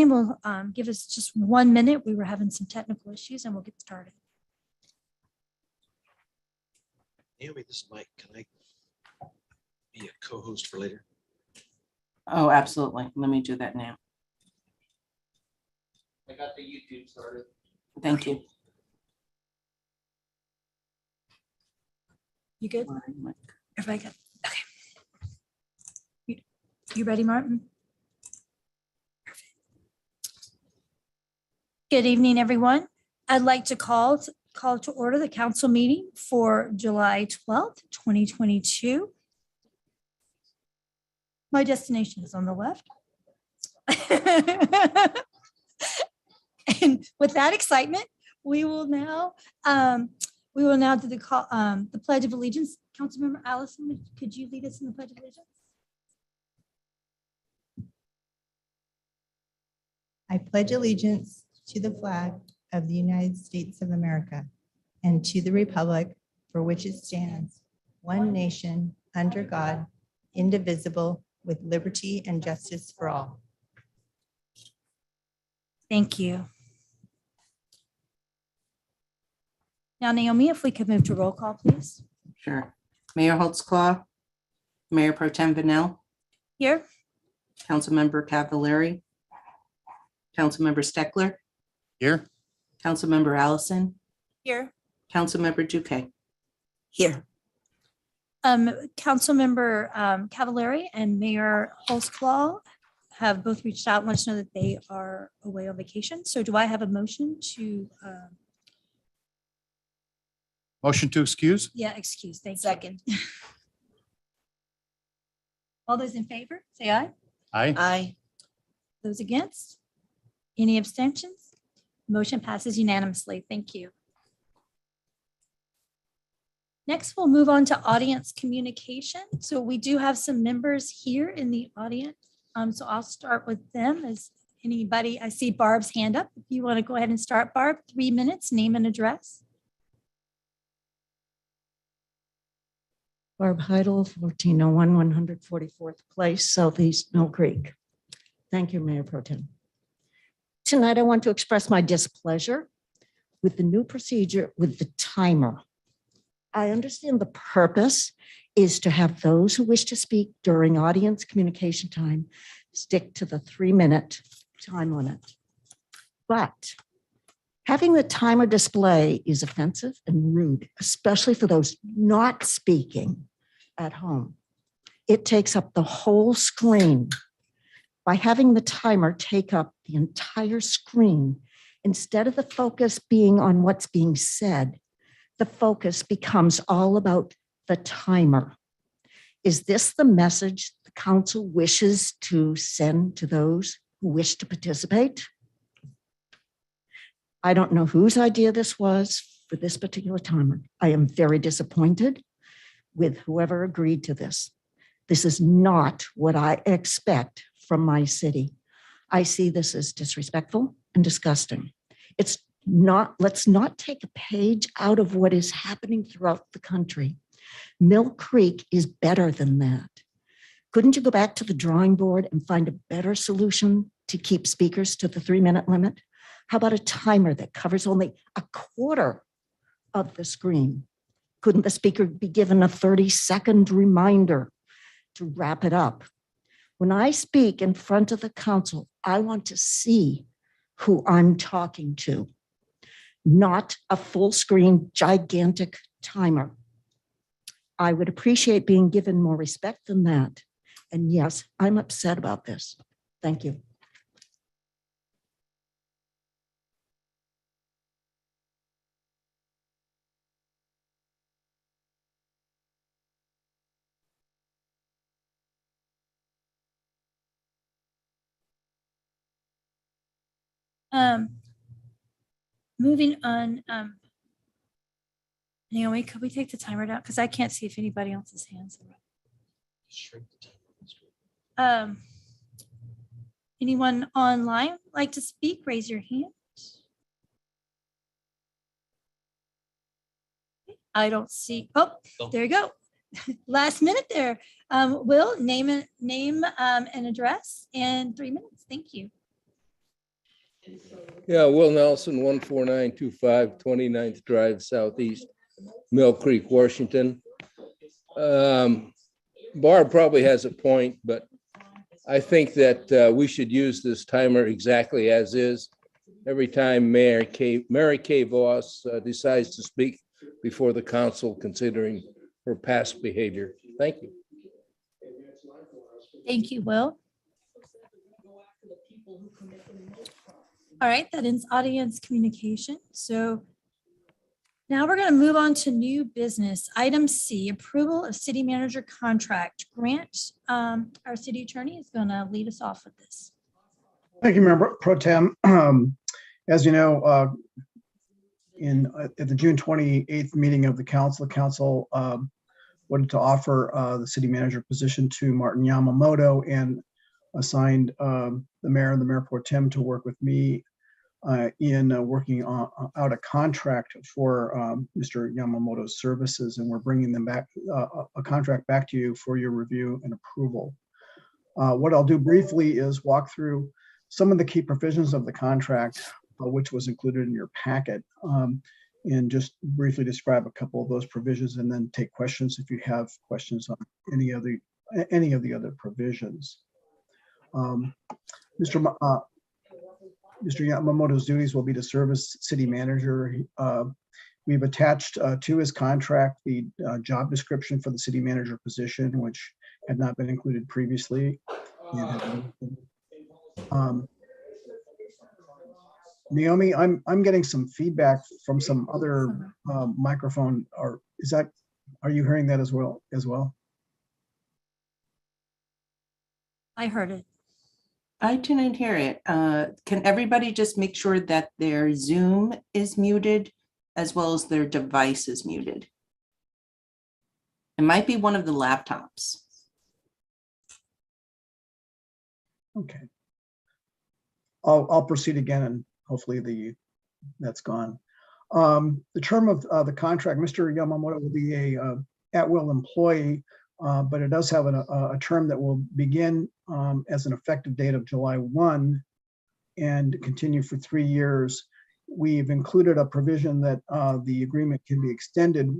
will give us just 1 minute. We were having some technical issues and we'll get started. Naomi, this is Mike. Can I be a co-host for later? Oh, absolutely. Let me do that now. I got the YouTube started. Thank you. You good? Everybody good? Okay. You ready, Martin? Perfect. Good evening, everyone. I'd like to call to order the council meeting for July 12th, 2022. My destination is on the left. And with that excitement, we will now do the Pledge of Allegiance. Councilmember Allison, could you lead us in the Pledge of Allegiance? I pledge allegiance to the flag of the United States of America and to the republic for which it stands, one nation, under God, indivisible, with liberty and justice for all. Thank you. Now, Naomi, if we could move to roll call, please. Sure. Mayor Holtzclaw, Mayor Pro Tem Vanel, Here. Councilmember Cavallari, Councilmember Steckler, Here. Councilmember Allison, Here. Councilmember Duque. Here. Councilmember Cavallari and Mayor Holtzclaw have both reached out and let us know that they are away on vacation. So do I have a motion to, Motion to excuse? excuse, thank you. Second. All those in favor, say aye. Aye. Aye. Those against? Any abstentions? Motion passes unanimously. Thank you. Next, we'll move on to audience communication. So we do have some members here in the audience. So I'll start with them. As anybody, I see Barb's hand up. If you want to go ahead and start, Barb, 3 minutes, name and address. Barb Heidel, 1401 144th Place, Southeast Mill Creek. Thank you, Mayor Pro Tem. Tonight, I want to express my displeasure with the new procedure with the timer. I understand the purpose is to have those who wish to speak during audience communication time stick to the 3-minute time limit. But having the timer display is offensive and rude, especially for those not speaking at home. It takes up the whole screen. By having the timer take up the entire screen, instead of the focus being on what's being said, the focus becomes all about the timer. Is this the message the council wishes to send to those who wish to participate? I don't know whose idea this was for this particular timer. I am very disappointed with whoever agreed to this. This is not what I expect from my city. I see this as disrespectful and disgusting. It's not, let's not take a page out of what is happening throughout the country. Mill Creek is better than that. Couldn't you go back to the drawing board and find a better solution to keep speakers to the 3-minute limit? How about a timer that covers only a quarter of the screen? Couldn't the speaker be given a 30-second reminder to wrap it up? When I speak in front of the council, I want to see who I'm talking to, not a full screen, gigantic timer. I would appreciate being given more respect than that. And yes, I'm upset about this. Thank you. Moving on, Naomi, could we take the timer down? Because I can't see if anybody else's hands are up. Shrink the timer on the screen. Anyone online like to speak? Raise your hand. I don't see. Oh, there you go. Last minute there. Will, name and address in 3 minutes. Thank you. Yeah, Will Nelson, 14925 29th Drive Southeast, Mill Creek, Washington. Barb probably has a point, but I think that we should use this timer exactly as is. Every time Mary Kay Voss decides to speak before the council, considering her past behavior. Thank you. Thank you, Will. All right, that ends audience communication. So now we're going to move on to new business. Item C, approval of city manager contract. Grant, our city attorney is going to lead us off with this. Thank you, Member Pro Tem. As you know, at the June 28th meeting of the council wanted to offer the city manager position to Martin Yamamoto and assigned the mayor and the mayor pro tem to work with me in working out a contract for Mr. Yamamoto's services, and we're bringing them back a contract back to you for your review and approval. What I'll do briefly is walk through some of the key provisions of the contract, which was included in your packet, and just briefly describe a couple of those provisions, and then take questions if you have questions on any of the other provisions. Mr. Yamamoto's duties will be to serve as city manager. We've attached to his contract the job description for the city manager position, which had not been included previously. Naomi, I'm getting some feedback from some other microphone. Are you hearing that as well? I heard it. I didn't hear it. Can everybody just make sure that their Zoom is muted as well as their device is muted? It might be one of the laptops. Okay. I'll proceed again, and hopefully that's gone. The term of the contract, Mr. Yamamoto will be a at-will employee, but it does have a term that will begin as an effective date of July 1 and continue for 3 years. We've included a provision that the agreement can be extended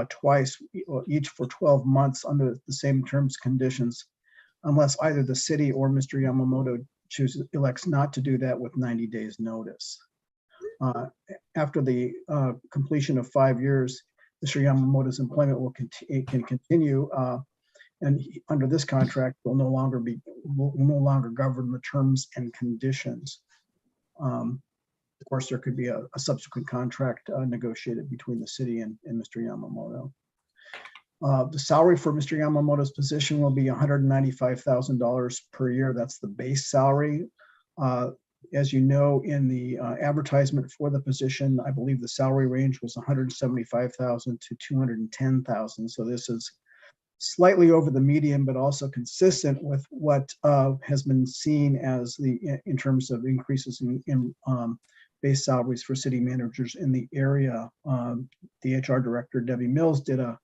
twice, each for 12 months under the same terms conditions, unless either the city or Mr. Yamamoto elects not to do that with 90 days notice. After the completion of 5 years, Mr. Yamamoto's employment can continue, and under this contract will no longer govern the terms and conditions. Of course, there could be a subsequent contract negotiated between the city and Mr. Yamamoto. The salary for Mr. Yamamoto's position will be $195,000 per year. That's the base salary. As you know, in the advertisement for the position, I believe the salary range was $175,000 to $210,000. So this is slightly over the median, but also consistent with what has been seen as in terms of increases in base salaries for city managers in the area. The HR director, Debbie Mills, did a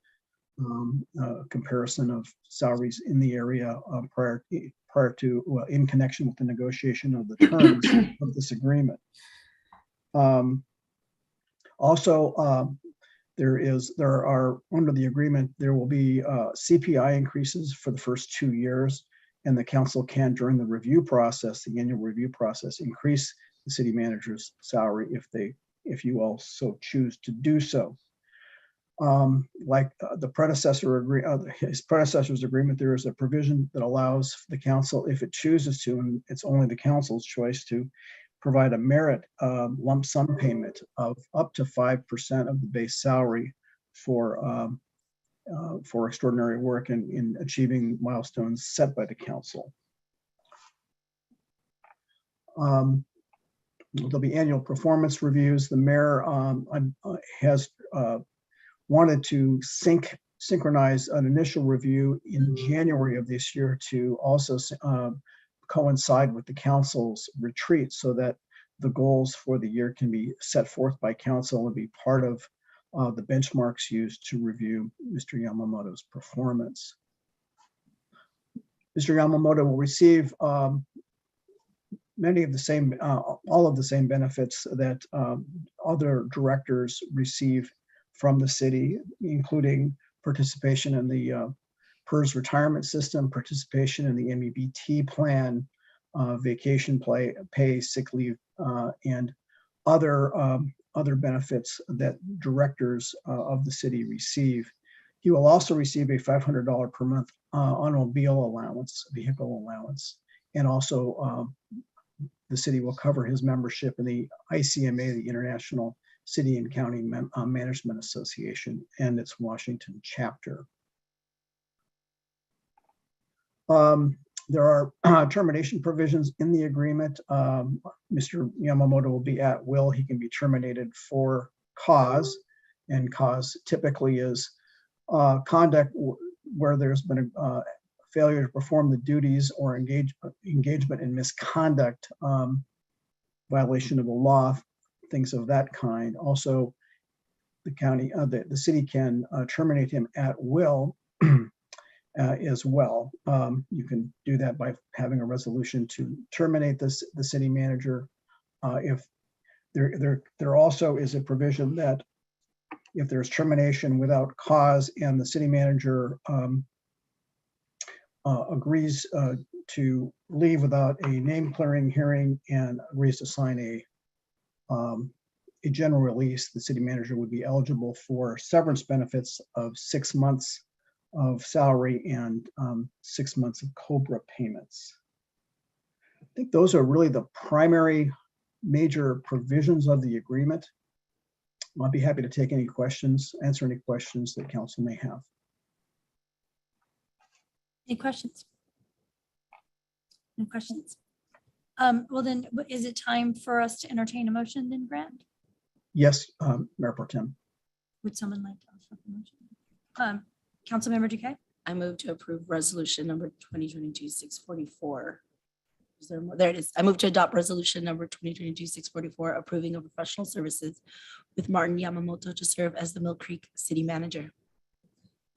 comparison of salaries in the area prior to in connection with the negotiation of the terms of this agreement. Also, there are under the agreement there will be CPI increases for the first 2 years, and the council can, during the review process, the annual review process, increase the city manager's salary if you also choose to do so. Like his predecessor's agreement, there is a provision that allows the council, if it chooses to, and it's only the council's choice, to provide a merit lump sum payment of up to 5% of the base salary for extraordinary work in achieving milestones set by the council. There'll be annual performance reviews. The mayor has wanted to synchronize an initial review in January of this year to also coincide with the council's retreat, so that the goals for the year can be set forth by council and be part of the benchmarks used to review Mr. Yamamoto's performance. Mr. Yamamoto will receive many of the same, all of the same benefits that other directors receive from the city, including participation in the PERS retirement system, participation in the MEBT plan, vacation pay, sick leave, and other benefits that directors of the city receive. He will also receive a $500 per month automobile allowance, vehicle allowance, and also the city will cover his membership in the ICMA, the International City and County Management Association, and its Washington chapter. There are termination provisions in the agreement. Mr. Yamamoto will be at will. He can be terminated for cause, and cause typically is conduct where there's been a failure to perform the duties or engagement in misconduct, violation of the law, things of that kind. Also, the city can terminate him at will as well. You can do that by having a resolution to terminate the city manager. If there also is a provision that if there's termination without cause and the city manager agrees to leave without a name clearing hearing and agrees to sign a general release, the city manager would be eligible for severance benefits of 6 months of salary and 6 months of COBRA payments. I think those are really the primary major provisions of the agreement. I'll be happy to take any questions, answer any questions that council may have. Any questions? Any questions? Well then, is it time for us to entertain a motion then, Grant? Yes, Mayor Pro Tem. Would someone like to offer the motion? Councilmember Duque? I move to approve resolution number 2022-644. Is there more? There it is. I move to adopt resolution number 2022-644, approving of professional services with Martin Yamamoto to serve as the Mill Creek City Manager.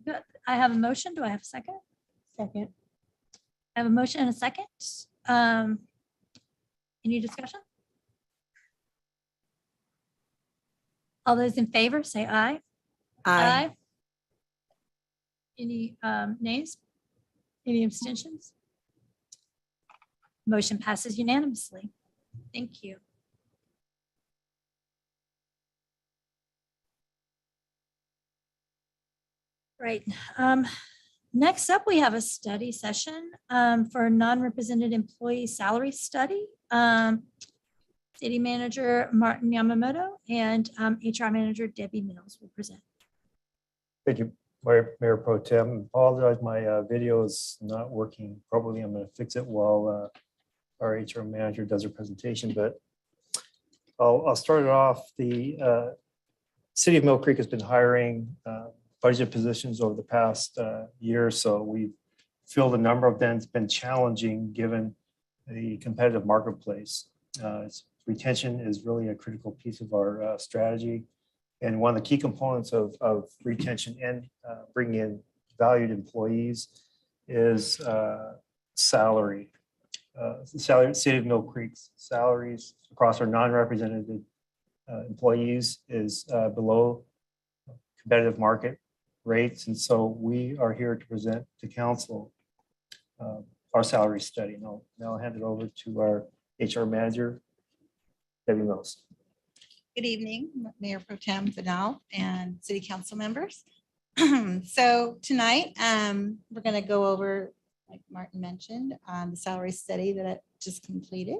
Good. I have a motion. Do I have a second? Second. I have a motion and a second. Any discussion? All those in favor, say aye. Any nays? Any abstentions? Motion passes unanimously. Thank you. Right. Next up, we have a study session for a non-represented employee salary study. City Manager Martin Yamamoto and HR Manager Debbie Mills will present. Thank you, Mayor Pro Tem. Apologize, my video is not working properly. I'm going to fix it while our HR manager does her presentation, but I'll start it off. The City of Mill Creek has been hiring budget positions over the past year or so. We've filled a number of them. It's been challenging given the competitive marketplace. Retention is really a critical piece of our strategy. And one of the key components of retention and bringing in valued employees is salary. City of Mill Creek's salaries across our non-represented employees is below competitive market rates. And so we are here to present to council our salary study. And I'll now hand it over to our HR manager, Debbie Mills. Good evening, Mayor Pro Tem Vidal and City Council members. So tonight, we're going to go over, like Martin mentioned, the salary study that I just completed.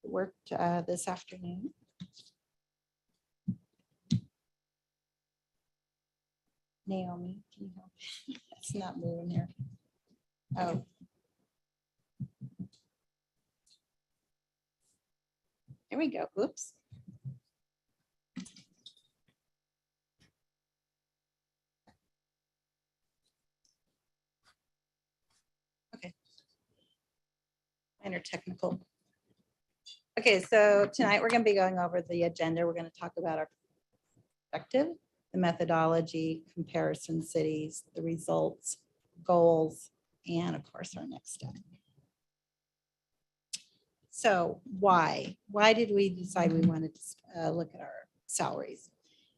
Worked this afternoon. Naomi, can you help? It's not moving here. Oh. There we go. Oops. Okay. Minor technical. Okay, so tonight we're going to be going over the agenda. We're going to talk about our perspective the methodology, comparison cities, the results, goals, and of course, our next step. So why? Why did we decide we wanted to look at our salaries?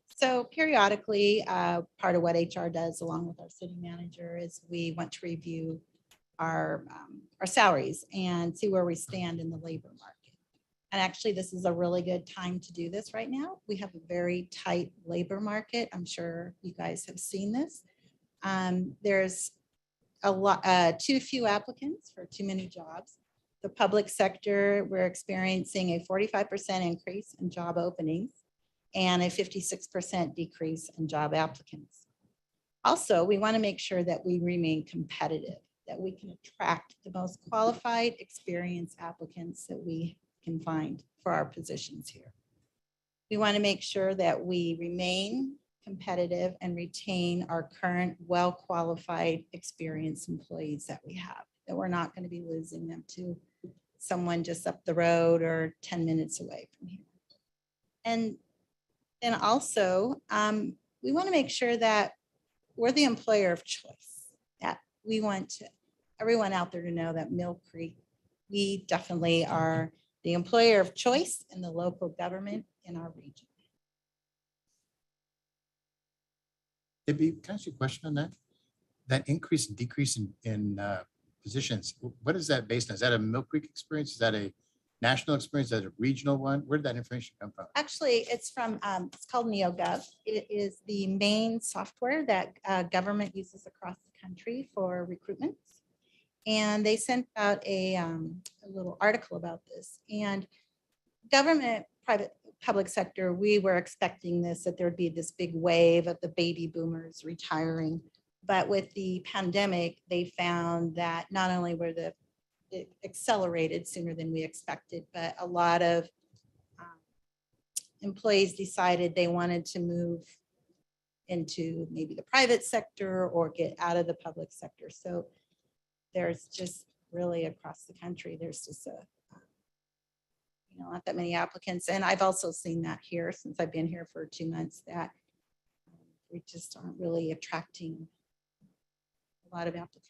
So periodically, part of what HR does along with our city manager is we want to review our salaries and see where we stand in the labor market. And actually, this is a really good time to do this right now. We have a very tight labor market. I'm sure you guys have seen this. There's a lot, too few applicants for too many jobs. The public sector, we're experiencing a 45% increase in job openings and a 56% decrease in job applicants. Also, we want to make sure that we remain competitive, that we can attract the most qualified, experienced applicants that we can find for our positions here. We want to make sure that we remain competitive and retain our current well-qualified, experienced employees that we have, that we're not going to be losing them to someone just up the road or 10 minutes away from here. And then also, we want to make sure that we're the employer of choice, that we want everyone out there to know that Mill Creek, we definitely are the employer of choice in the local government in our region. Debbie, can I ask you a question on that? That increase and decrease in positions, what is that based on? Is that a Mill Creek experience? Is that a national experience? Is that a regional one? Where did that information come from? Actually, it's from, it's called NeoGov. It is the main software that government uses across the country for recruitment. And they sent out a little article about this. And government, private, public sector, we were expecting this, that there would be this big wave of the baby boomers retiring. But with the pandemic, they found that not only were it accelerated sooner than we expected, but a lot of employees decided they wanted to move into maybe the private sector or get out of the public sector. So there's just really across the country, there's just not that many applicants. And I've also seen that here since I've been here for 2 months, that we just aren't really attracting a lot of applicants.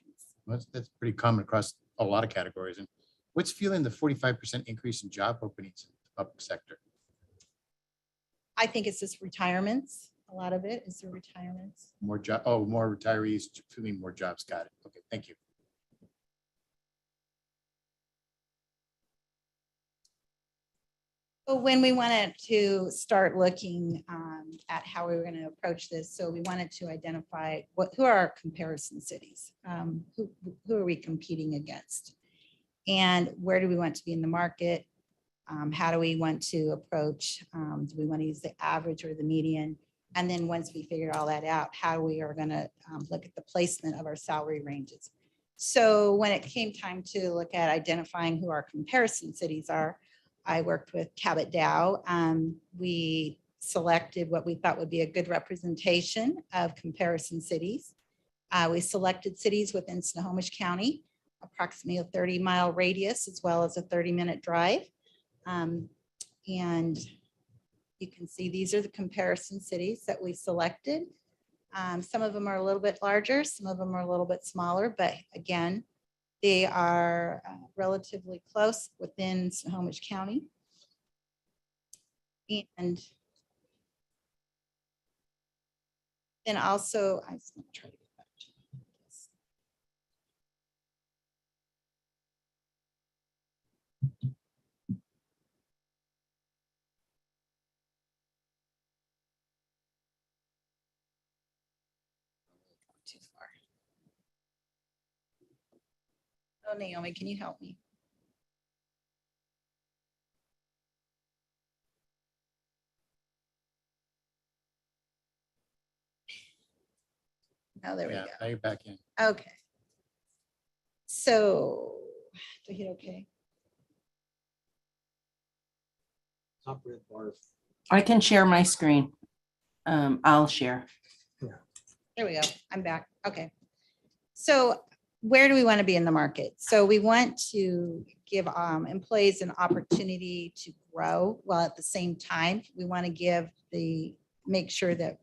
Well, that's pretty common across a lot of categories. And what's fueling the 45% increase in job openings in the public sector? I think it's just retirements. A lot of it is the retirements. More retirees, fueling more jobs. Got it. Okay, thank you. But when we wanted to start looking at how we were going to approach this, so we wanted to identify who are our comparison cities, who are we competing against, and where do we want to be in the market? How do we want to approach? Do we want to use the average or the median? And then once we figure all that out, how we are going to look at the placement of our salary ranges. So when it came time to look at identifying who our comparison cities are, I worked with Cabot Dow. We selected what we thought would be a good representation of comparison cities. We selected cities within Snohomish County, approximately a 30-mile radius, as well as a 30-minute drive. And you can see these are the comparison cities that we selected. Some of them are a little bit larger, some of them are a little bit smaller, but again, they are relatively close within Snohomish County. And then also, I just want to try to get back to this. Too far. Oh, Naomi, can you help me? Oh, there we Yeah, go. now you're back in. Okay. So, do you hit okay? Top red bar. I can share my screen. I'll share. There we go. I'm back. Okay. So where do we want to be in the market? So we want to give employees an opportunity to grow, while at the same time, we want to make sure that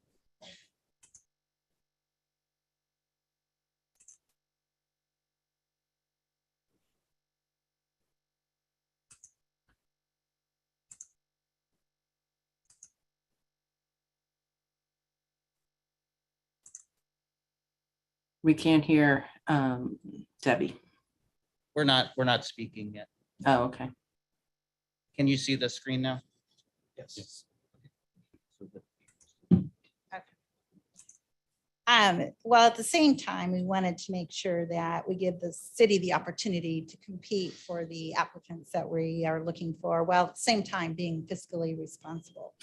We can't hear Debbie. We're not speaking yet. Oh, okay. Can you see the screen now? Yes. Well, at the same time, we wanted to make sure that we give the city the opportunity to compete for the applicants that we are looking for, while at the same time being fiscally responsible.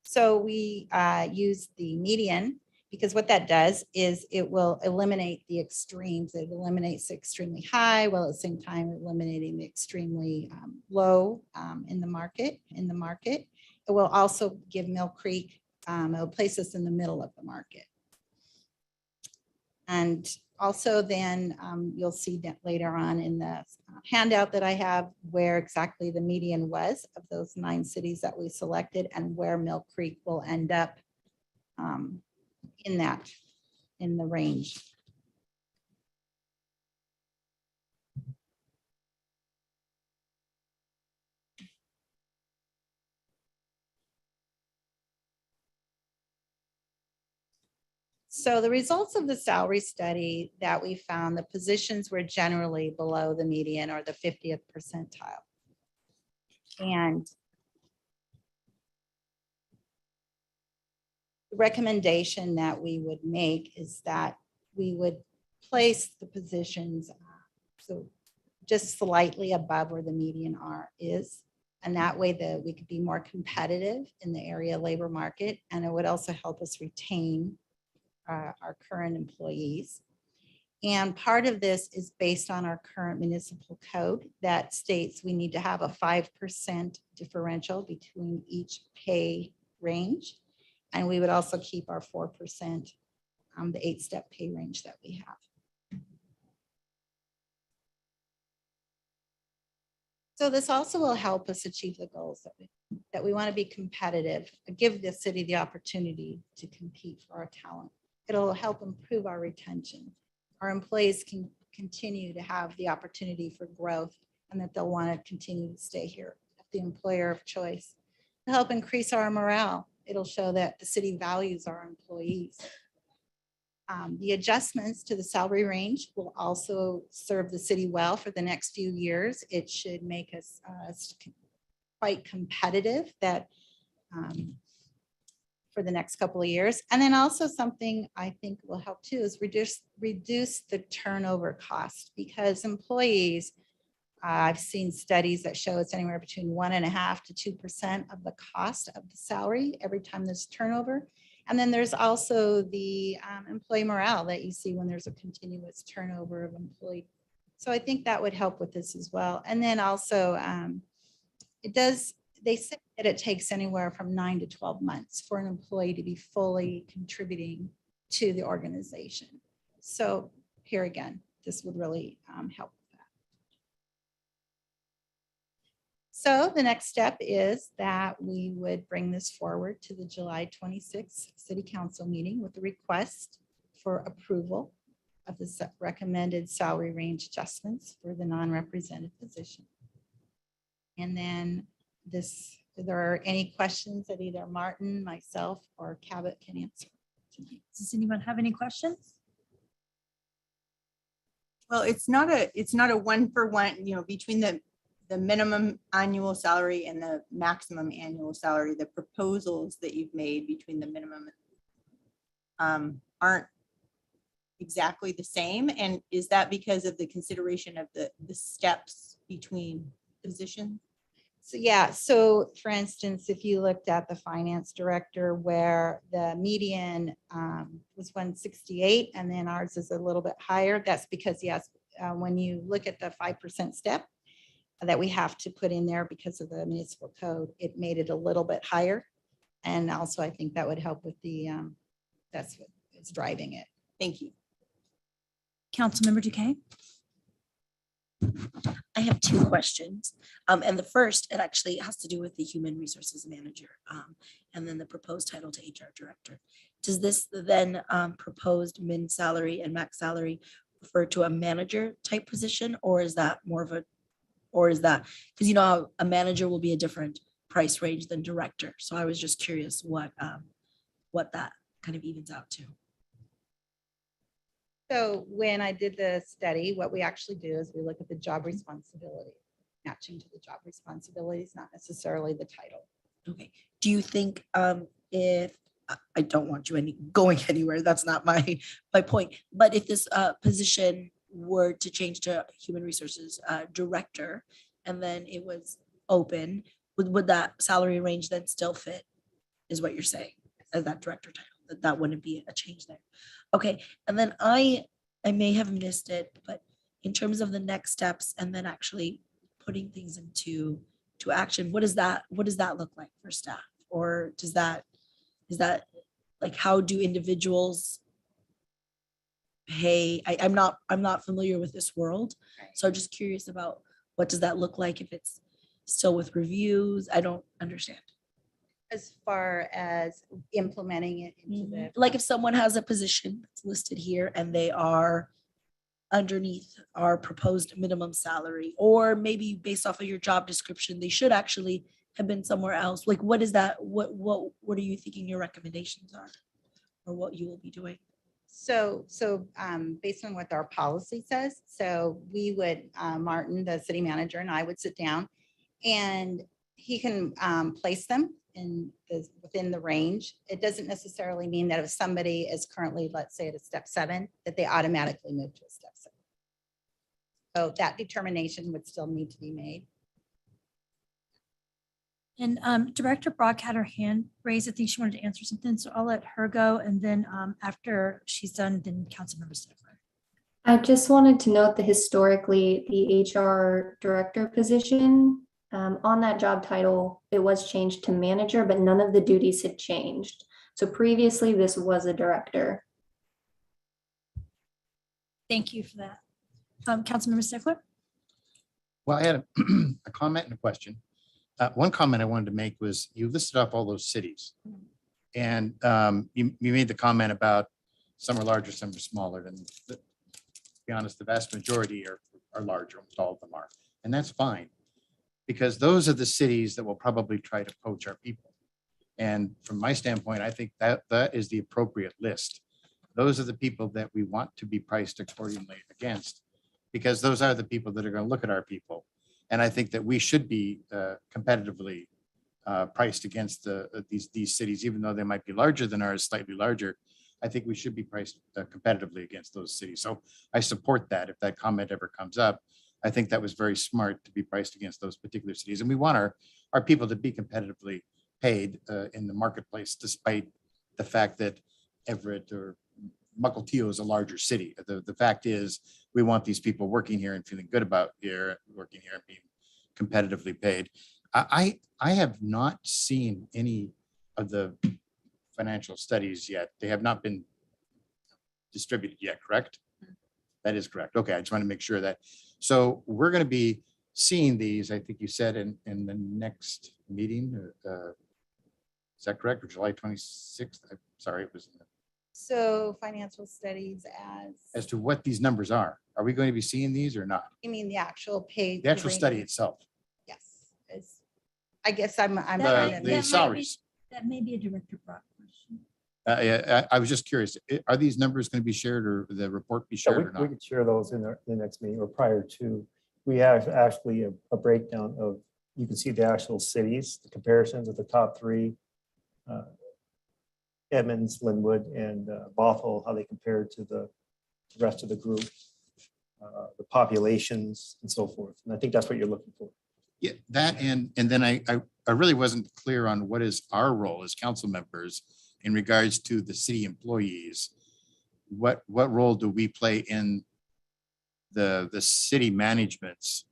So we use the median, because what that does is it will eliminate the extremes. It eliminates the extremely high, while at the same time eliminating the extremely low in the market. It will also give Mill Creek, it will place us in the middle of the market. And also then you'll see that later on in the handout that I have where exactly the median was of those 9 cities that we selected and where Mill Creek will end up in the range. So the results of the salary study that we found, the positions were generally below the median or the 50th percentile. And the recommendation that we would make is that we would place the positions so just slightly above where the median is. And that way that we could be more competitive in the area labor market. And it would also help us retain our current employees. And part of this is based on our current municipal code that states we need to have a 5% differential between each pay range. And we would also keep our 4%, the 8-step pay range that we have. So this also will help us achieve the goals that we want to be competitive, give the city the opportunity to compete for our talent. It'll help improve our retention. Our employees can continue to have the opportunity for growth and that they'll want to continue to stay here at the employer of choice. It'll help increase our morale. It'll show that the city values our employees. The adjustments to the salary range will also serve the city well for the next few years. It should make us quite competitive for the next couple of years. And then also something I think will help too is reduce the turnover cost, because employees, I've seen studies that show it's anywhere between 1.5% to 2% of the cost of the salary every time there's turnover. And then there's also the employee morale that you see when there's a continuous turnover of employee. So I think that would help with this as well. And then also they say that it takes anywhere from 9 to 12 months for an employee to be fully contributing to the organization. So here again, this would really help with that. So the next step is that we would bring this forward to the July 26th City Council meeting with a request for approval of the recommended salary range adjustments for the non-represented position. And then if there are any questions that either Martin, myself, or Cabot can answer tonight. Does anyone have any questions? Well, it's not a 1-for-1, between the minimum annual salary and the maximum annual salary. The proposals that you've made between the minimum aren't exactly the same. And is that because of the consideration of the steps between positions? So yeah, so for instance, if you looked at the finance director where the median was 168 and then ours is a little bit higher, that's because yes, when you look at the 5% step that we have to put in there because of the municipal code, it made it a little bit higher. And also I think that would help with that's what is driving it. Thank you. Councilmember Duque? I have 2 questions. And the first, it actually has to do with the human resources manager and then the proposed title to HR director. Does this then proposed min salary and max salary refer to a manager type position, or is that because a manager will be a different price range than director. So I was just curious what that kind of evens out to. So when I did the study, what we actually do is we look at the job responsibility, matching to the job responsibilities, not necessarily the title. Okay, do you think if, I don't want you going anywhere, that's not my point, but if this position were to change to human resources director, and then it was open, would that salary range then still fit, is what you're saying, as that director title, that wouldn't be a change there? Okay, and then I may have missed it, but in terms of the next steps and then actually putting things into action, what does that look like for staff? Or is that like, how do individuals pay? I'm not familiar with this world, so I'm just curious about what does that look like if it's still with reviews? I don't understand. As far as implementing it into the. Like if someone has a position that's listed here and they are underneath our proposed minimum salary, or maybe based off of your job description, they should actually have been somewhere else. Like, what is that? What are you thinking your recommendations are, or what you will be doing? So based on what our policy says, so we would, Martin, the city manager, and I would sit down and he can place them within the range. It doesn't necessarily mean that if somebody is currently, let's say, at a step 7, that they automatically move to a step 7. So that determination would still need to be made. And Director Brock had her hand raised. I think she wanted to answer something, so I'll let her go. And then after she's done, then Councilmember Stickler. I just wanted to note that historically, the HR director position, on that job title, it was changed to manager, but none of the duties had changed. So previously, this was a director. Thank you for that. Councilmember Stickler? Well, I had a comment and a question. One comment I wanted to make was you listed off all those cities. And you made the comment about some are larger, some are smaller. And to be honest, the vast majority are larger, almost all of them are. And that's fine, because those are the cities that will probably try to poach our people. And from my standpoint, I think that is the appropriate list. Those are the people that we want to be priced accordingly against, because those are the people that are going to look at our people. And I think that we should be competitively priced against these cities, even though they might be larger than ours, slightly larger. I think we should be priced competitively against those cities. So I support that. If that comment ever comes up, I think that was very smart to be priced against those particular cities. And we want our people to be competitively paid in the marketplace, despite the fact that Everett or Mukilteo is a larger city. The fact is, we want these people working here and feeling good about working here and being competitively paid. I have not seen any of the financial studies yet. They have not been distributed yet, correct? That is correct. Okay, I just want to make sure that. So we're going to be seeing these, I think you said in the next meeting. Is that correct? Or July 26th? I'm sorry, it was. So financial studies As to what these numbers are. Are we going to be seeing these or not? you mean the actual pay? The actual study itself, Yes. I guess I'm trying the to. salaries. That may be a Director Brock question. I was just curious, are these numbers going to be shared or the report be Yeah, shared or we not? could share those in the next meeting or prior to. We have actually a breakdown of, you can see the actual cities, the comparisons of the top 3. Edmonds, Linwood, and Bothell, how they compare to the rest of the group, the populations and so forth. And I think that's what you're looking for. Yeah, that and then I really wasn't clear on what is our role as council members in regards to the city employees. What role do we play in the city management's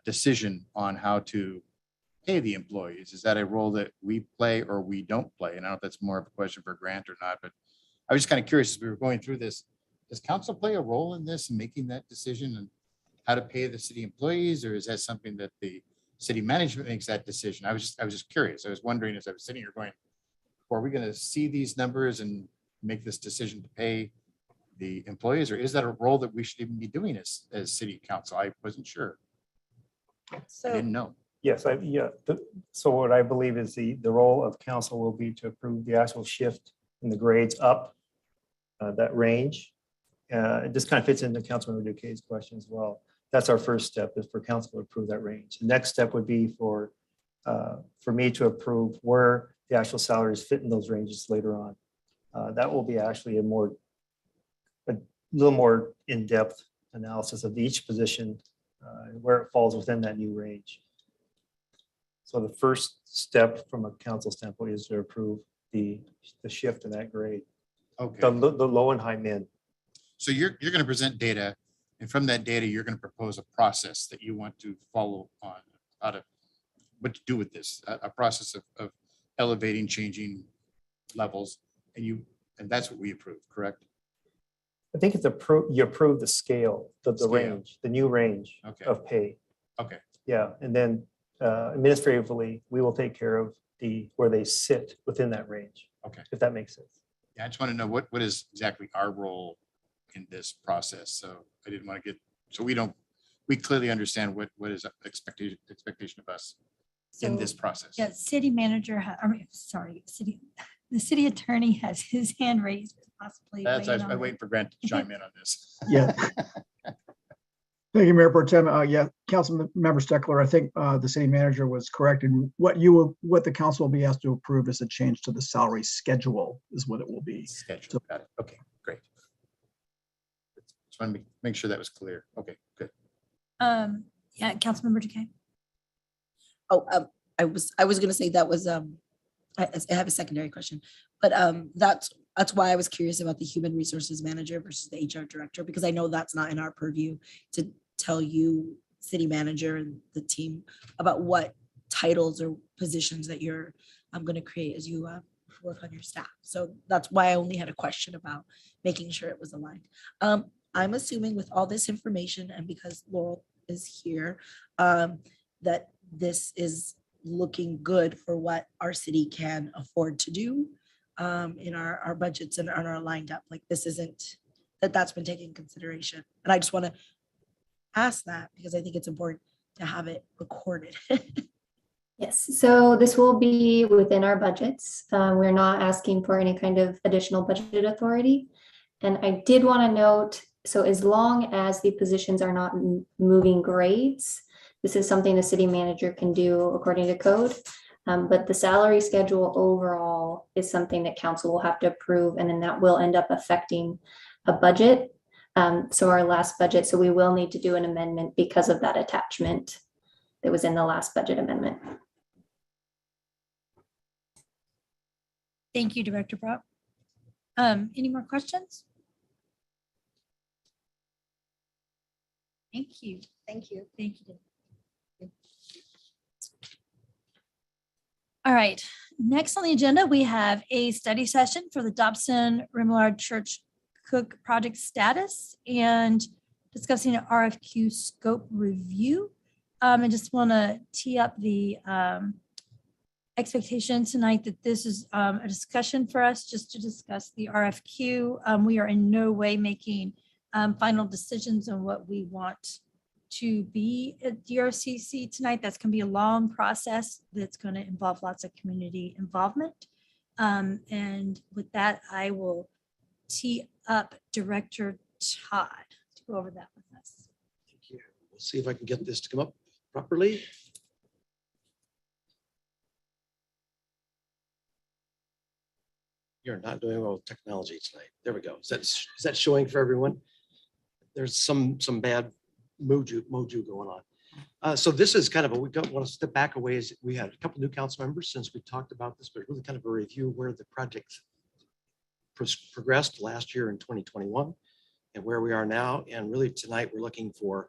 decision on how to pay the employees? Is that a role that we play or we don't play? And I don't know if that's more of a question for Grant or not, but I was just kind of curious as we were going through this. Does council play a role in this and making that decision and how to pay the city employees, or is that something that the city management makes that decision? I was just curious. I was wondering as I was sitting here going, are we going to see these numbers and make this decision to pay the employees, or is that a role that we should even be doing as city council? I wasn't sure. I didn't know. Yes, so what I believe is the role of council will be to approve the actual shift in the grades up that range. This kind of fits into Councilmember Duquesne's question as well. That's our first step, is for council to approve that range. The next step would be for me to approve where the actual salaries fit in those ranges later on. That will be actually a little more in-depth analysis of each position, where it falls within that new range. So the first step from a council standpoint is to approve the shift in that grade, Okay, the low and high min. so you're going to present data, and from that data, you're going to propose a process that you want to follow on how to, what to do with this, a process of elevating, changing levels, and that's what we approve, correct? I think it's you approve the scale, the Scale. range, the new range Okay. of pay. Okay, Yeah, and then administratively, we will take care of where they sit within that range. Okay. If that makes sense. yeah, I just want to know what is exactly our role in this process, so I didn't want to get, so we clearly understand what is expectation of us in So, this process. Yeah, city manager, the city attorney has his hand raised, possibly. That's, weighing I'm on waiting for Grant to chime in on this. Yeah. Thank you, Mayor Pro Tem. Yeah, Councilmember Steckler, I think the city manager was correct. And what the council will be asked to approve is a change to the salary schedule is what it will be. Schedule, got it. Okay, great. Just want to make sure that was clear. Okay, good. Yeah, Councilmember Duquesne. Oh, I was gonna say that was, I have a secondary question, but that's why I was curious about the human resources manager versus the HR director, because I know that's not in our purview to tell you, city manager and the team, about what titles or positions that you're gonna create as you work on your staff. So that's why I only had a question about making sure it was aligned. I'm assuming with all this information, and because Laurel is here, that this is looking good for what our city can afford to do in our budgets and are lined up. Like, this isn't, that's been taken into consideration. And I just want to ask that because I think it's important to have it recorded. Yes, so this will be within our budgets. We're not asking for any kind of additional budget authority. And I did want to note, so as long as the positions are not moving grades, this is something the city manager can do according to code. But the salary schedule overall is something that council will have to approve, and then that will end up affecting a budget. So our last budget, so we will need to do an amendment because of that attachment that was in the last budget amendment. Thank you, Director Brock. Any more questions? Thank you. Thank you. Thank you. All right, next on the agenda, we have a study session for the Dobson Remillard Church Cook project status and discussing an RFQ scope review. I just want to tee up the expectation tonight that this is a discussion for us just to discuss the RFQ. We are in no way making final decisions on what we want to be at DRCC tonight. That's going to be a long process that's going to involve lots of community involvement. And with that, I will tee up Director Todd to go over that with us. Thank you. We'll see if I can get this to come up properly. You're not doing well with technology tonight. There we go. Is that showing for everyone? There's some bad mojo going on. So this is kind of we don't want to step back a ways. We had a couple new council members since we talked about this, but really kind of a review where the project progressed last year in 2021 and where we are now. And really tonight we're looking for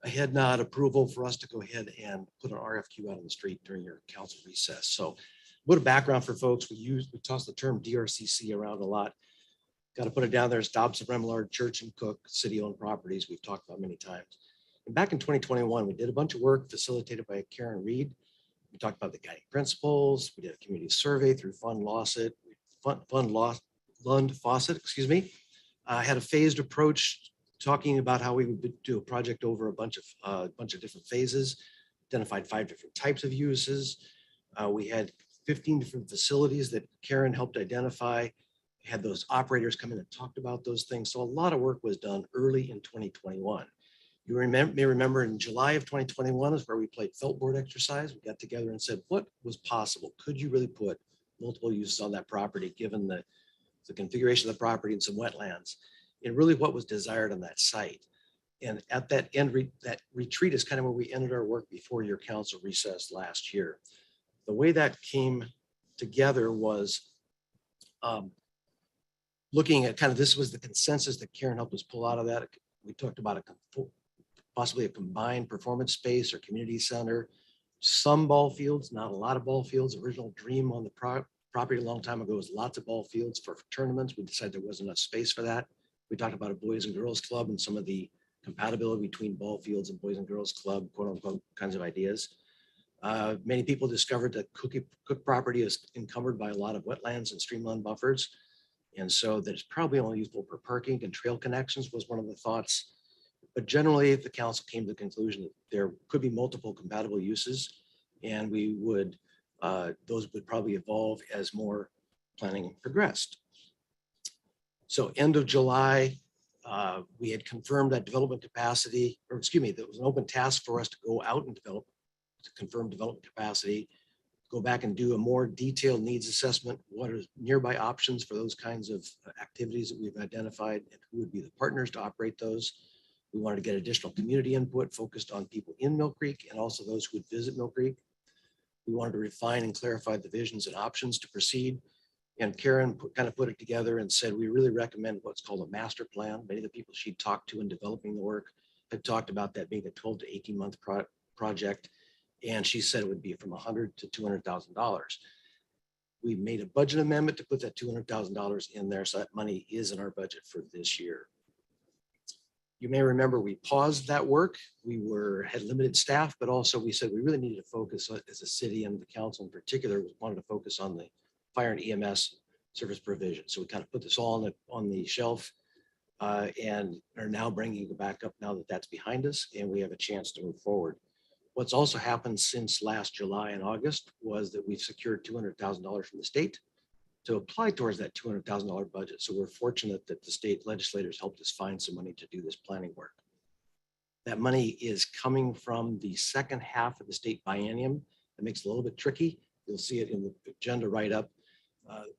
a head nod approval for us to go ahead and put an RFQ out on the street during your council recess. So what a background for folks. We toss the term DRCC around a lot. Got to put it down there as Dobson Remillard Church and Cook city-owned properties we've talked about many times. And back in 2021, we did a bunch of work facilitated by Karen Reed. We talked about the guiding principles. We did a community survey through Fund Fawcett, excuse me. I had a phased approach talking about how we would do a project over a bunch of different phases, identified 5 different types of uses. We had 15 different facilities that Karen helped identify had those operators come in and talked about those things. So a lot of work was done early in 2021. You may remember in July of 2021 is where we played felt board exercise. We got together and said, what was possible? Could you really put multiple uses on that property, given the configuration of the property and some wetlands, and really what was desired on that site? And at that that retreat is kind of where we ended our work before your council recess last year. The way that came together was looking at kind of, this was the consensus that Karen helped us pull out of that. We talked about possibly a combined performance space or community center, some ball fields, not a lot of ball fields. Original dream on the property a long time ago was lots of ball fields for tournaments. We decided there wasn't enough space for that. We talked about a Boys and Girls Club and some of the compatibility between ball fields and Boys and Girls Club, quote unquote, kinds of ideas. Many people discovered that Cook property is encumbered by a lot of wetlands and streamline buffers. And so that it's probably only useful for parking and trail connections was one of the thoughts. But generally, the council came to the conclusion that there could be multiple compatible uses, and we would, those would probably evolve as more planning progressed. So end of July, we had confirmed that development capacity, or excuse me, there was an open task for us to go out and develop, to confirm development capacity, go back and do a more detailed needs assessment. What are nearby options for those kinds of activities that we've identified, and who would be the partners to operate those? We wanted to get additional community input focused on people in Mill Creek and also those who would visit Mill Creek. We wanted to refine and clarify the visions and options to proceed. And Karen kind of put it together and said, we really recommend what's called a master plan. Many of the people she talked to in developing the work had talked about that being a 12 to 18 month project. And she said it would be from $100,000 to $200,000. We made a budget amendment to put that $200,000 in there. So that money is in our budget for this year. You may remember we paused that work. We had limited staff, but also we said we really needed to focus as a city, and the council in particular wanted to focus on the fire and EMS service provision. So we kind of put this all on the shelf and are now bringing it back up now that that's behind us and we have a chance to move forward. What's also happened since last July and August was that we've secured $200,000 from the state to apply towards that $200,000 budget. So we're fortunate that the state legislators helped us find some money to do this planning work. That money is coming from the second half of the state biennium. That makes it a little bit tricky. You'll see it in the agenda write-up.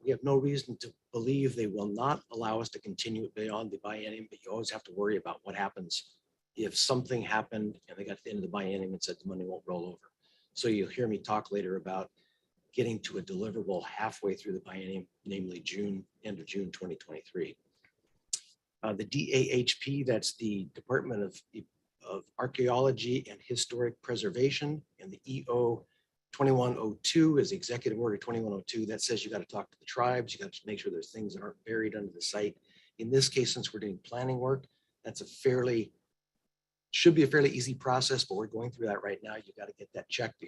We have no reason to believe they will not allow us to continue it beyond the biennium, but you always have to worry about what happens if something happened and they got to the end of the biennium and said the money won't roll over. So you'll hear me talk later about getting to a deliverable halfway through the biennium, namely end of June 2023. The DAHP, that's the Department of Archaeology and Historic Preservation, and the EO 2102 is Executive Order 2102. That says you got to talk to the tribes. You got to make sure there's things that aren't buried under the site. In this case, since we're doing planning work, that's should be a fairly easy process, but we're going through that right now. You got to get that checked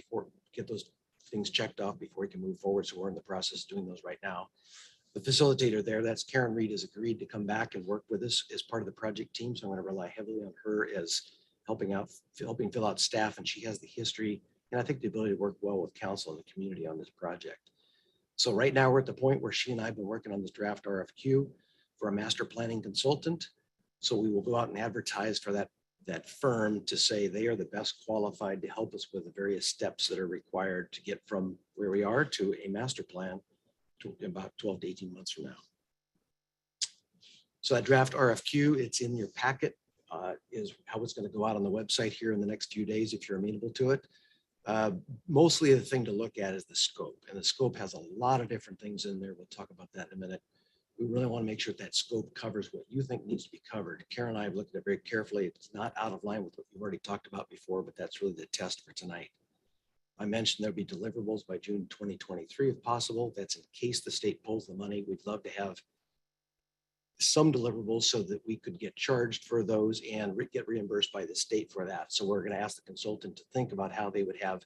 get those things checked off before we can move forward. So we're in the process of doing those right now. The facilitator there, that's Karen Reed, has agreed to come back and work with us as part of the project team. So I'm going to rely heavily on her as helping fill out staff. And she has the history and I think the ability to work well with council and the community on this project. So right now we're at the point where she and I have been working on this draft RFQ for a master planning consultant. So we will go out and advertise for that firm to say they are the best qualified to help us with the various steps that are required to get from where we are to a master plan to about 12 to 18 months from now. So that draft RFQ, it's in your packet, is how it's going to go out on the website here in the next few days if you're amenable to it. Mostly the thing to look at is the scope, and the scope has a lot of different things in there. We'll talk about that in a minute. We really want to make sure that scope covers what you think needs to be covered. Karen and I have looked at it very carefully. It's not out of line with what you've already talked about before, but that's really the test for tonight. I mentioned there'll be deliverables by June 2023 if possible. That's in case the state pulls the money. We'd love to have some deliverables so that we could get charged for those and get reimbursed by the state for that. So we're going to ask the consultant to think about how they would have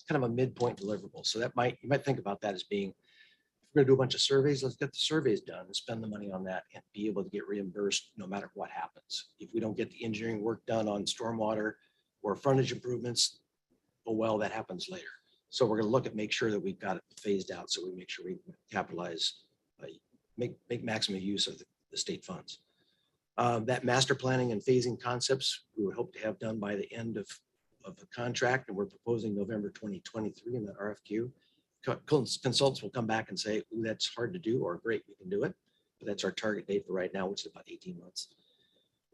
kind of a midpoint deliverable. So that you might think about that as being, if we're going to do a bunch of surveys, let's get the surveys done and spend the money on that and be able to get reimbursed no matter what happens. If we don't get the engineering work done on stormwater or frontage improvements, oh well, that happens later. So we're going to look at make sure that we've got it phased out so we make sure we capitalize make maximum use of the state funds. That master planning and phasing concepts, we would hope to have done by the end of the contract, and we're proposing November 2023 in the RFQ. Consultants will come back and say, ooh, that's hard to do, or great, we can do it. But that's our target date for right now, which is about 18 months.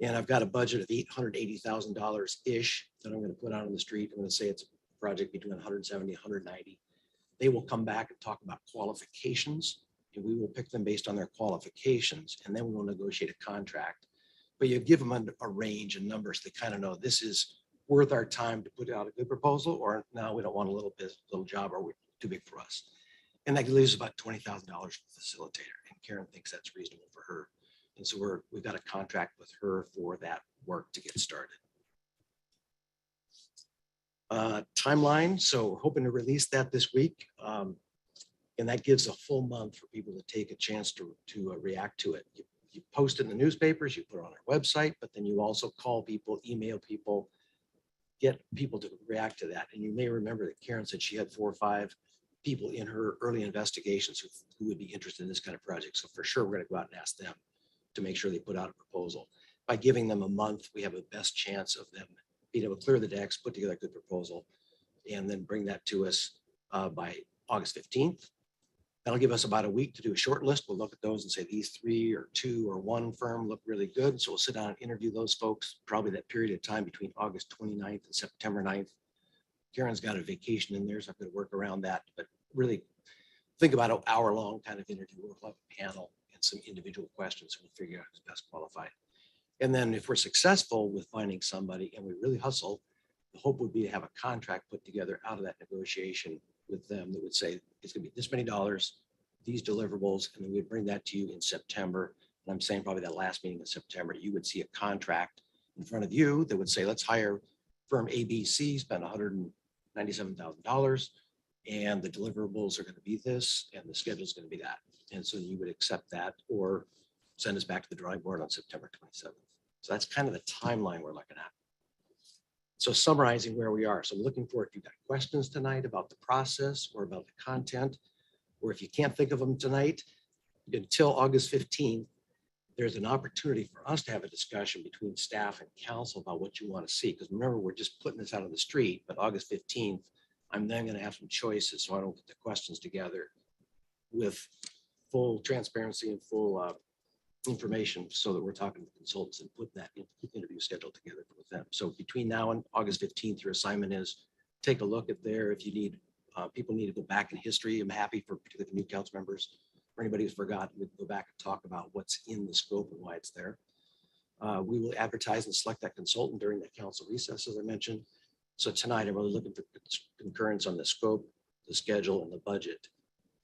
And I've got a budget of $880,000-ish that I'm going to put out on the street. I'm going to say it's a project between 170, 190. They will come back and talk about qualifications, and we will pick them based on their qualifications, and then we will negotiate a contract. But you give them a range and numbers to kind of know this is worth our time to put out a good proposal, or now we don't want a little job, or we're too big for us. And that leaves about $20,000 for the facilitator. And Karen thinks that's reasonable for her. And so we've got a contract with her for that work to get started. Timeline. So we're hoping to release that this week. And that gives a full month for people to take a chance to react to it. You post it in the newspapers, you put it on our website, but then you also call people, email people, get people to react to that. And you may remember that Karen said she had 4 or 5 people in her early investigations who would be interested in this kind of project. So for sure, we're going to go out and ask them to make sure they put out a proposal. By giving them a month, we have a best chance of them being able to clear the decks, put together a good proposal, and then bring that to us by August 15th. That'll give us about a week to do a short list. We'll look at those and say these 3 or 2 or 1 firm look really good. So we'll sit down and interview those folks, probably that period of time between August 29th and September 9th. Karen's got a vacation in there, so I'm going to work around that. But really think about an hour-long kind of interview. We'll have a panel and some individual questions, and we'll figure out who's best qualified. And then if we're successful with finding somebody and we really hustle, the hope would be to have a contract put together out of that negotiation with them that would say it's going to be this many dollars, these deliverables, and then we'd bring that to you in September. And I'm saying probably that last meeting in September, you would see a contract in front of you that would say, let's hire firm ABC, spend $197,000, and the deliverables are going to be this, and the schedule is going to be that. And so you would accept that or send us back to the drawing board on September 27th. So that's kind of the timeline we're looking at. So summarizing where we are. So I'm looking for if you've got questions tonight about the process or about the content, or if you can't think of them tonight, until August 15th, there's an opportunity for us to have a discussion between staff and council about what you want to see. Because remember, we're just putting this out on the street, but August 15th, I'm then going to have some choices so I don't get the questions together with full transparency and full information so that we're talking to consultants and put that interview schedule together with them. So between now and August 15th, your assignment is take a look at there. If you need, people need to go back in history. I'm happy for particularly the new council members, for anybody who's forgotten, we can go back and talk about what's in the scope and why it's there. We will advertise and select that consultant during the council recess, as I mentioned. So tonight, I'm really looking for concurrence on the scope, the schedule, and the budget.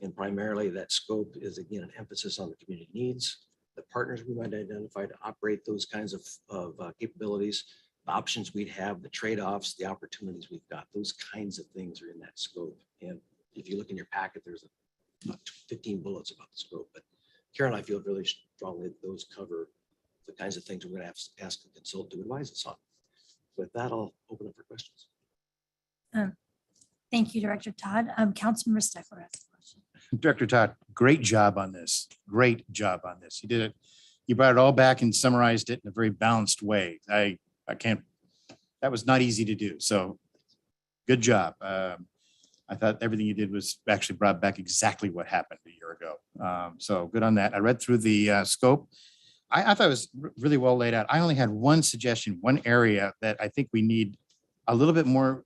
And primarily that scope is, again, an emphasis on the community needs, the partners we might identify to operate those kinds of capabilities, the options we'd have, the trade-offs, the opportunities we've got, those kinds of things are in that scope. And if you look in your packet, there's about 15 bullets about the scope. But Karen, I feel really strongly that those cover the kinds of things we're going to have to ask the consultant to advise us on. With that, I'll open up for questions. Thank you, Director Todd. Councilmember Steckler has a question. Director Todd, great job on this. Great job on this. You did it. You brought it all back and summarized it in a very balanced way. I can't, that was not easy to do. So good job. I thought everything you did was actually brought back exactly what happened a year ago. So good on that. I read through the scope. I thought it was really well laid out. I only had one suggestion, one area that I think we need a little bit more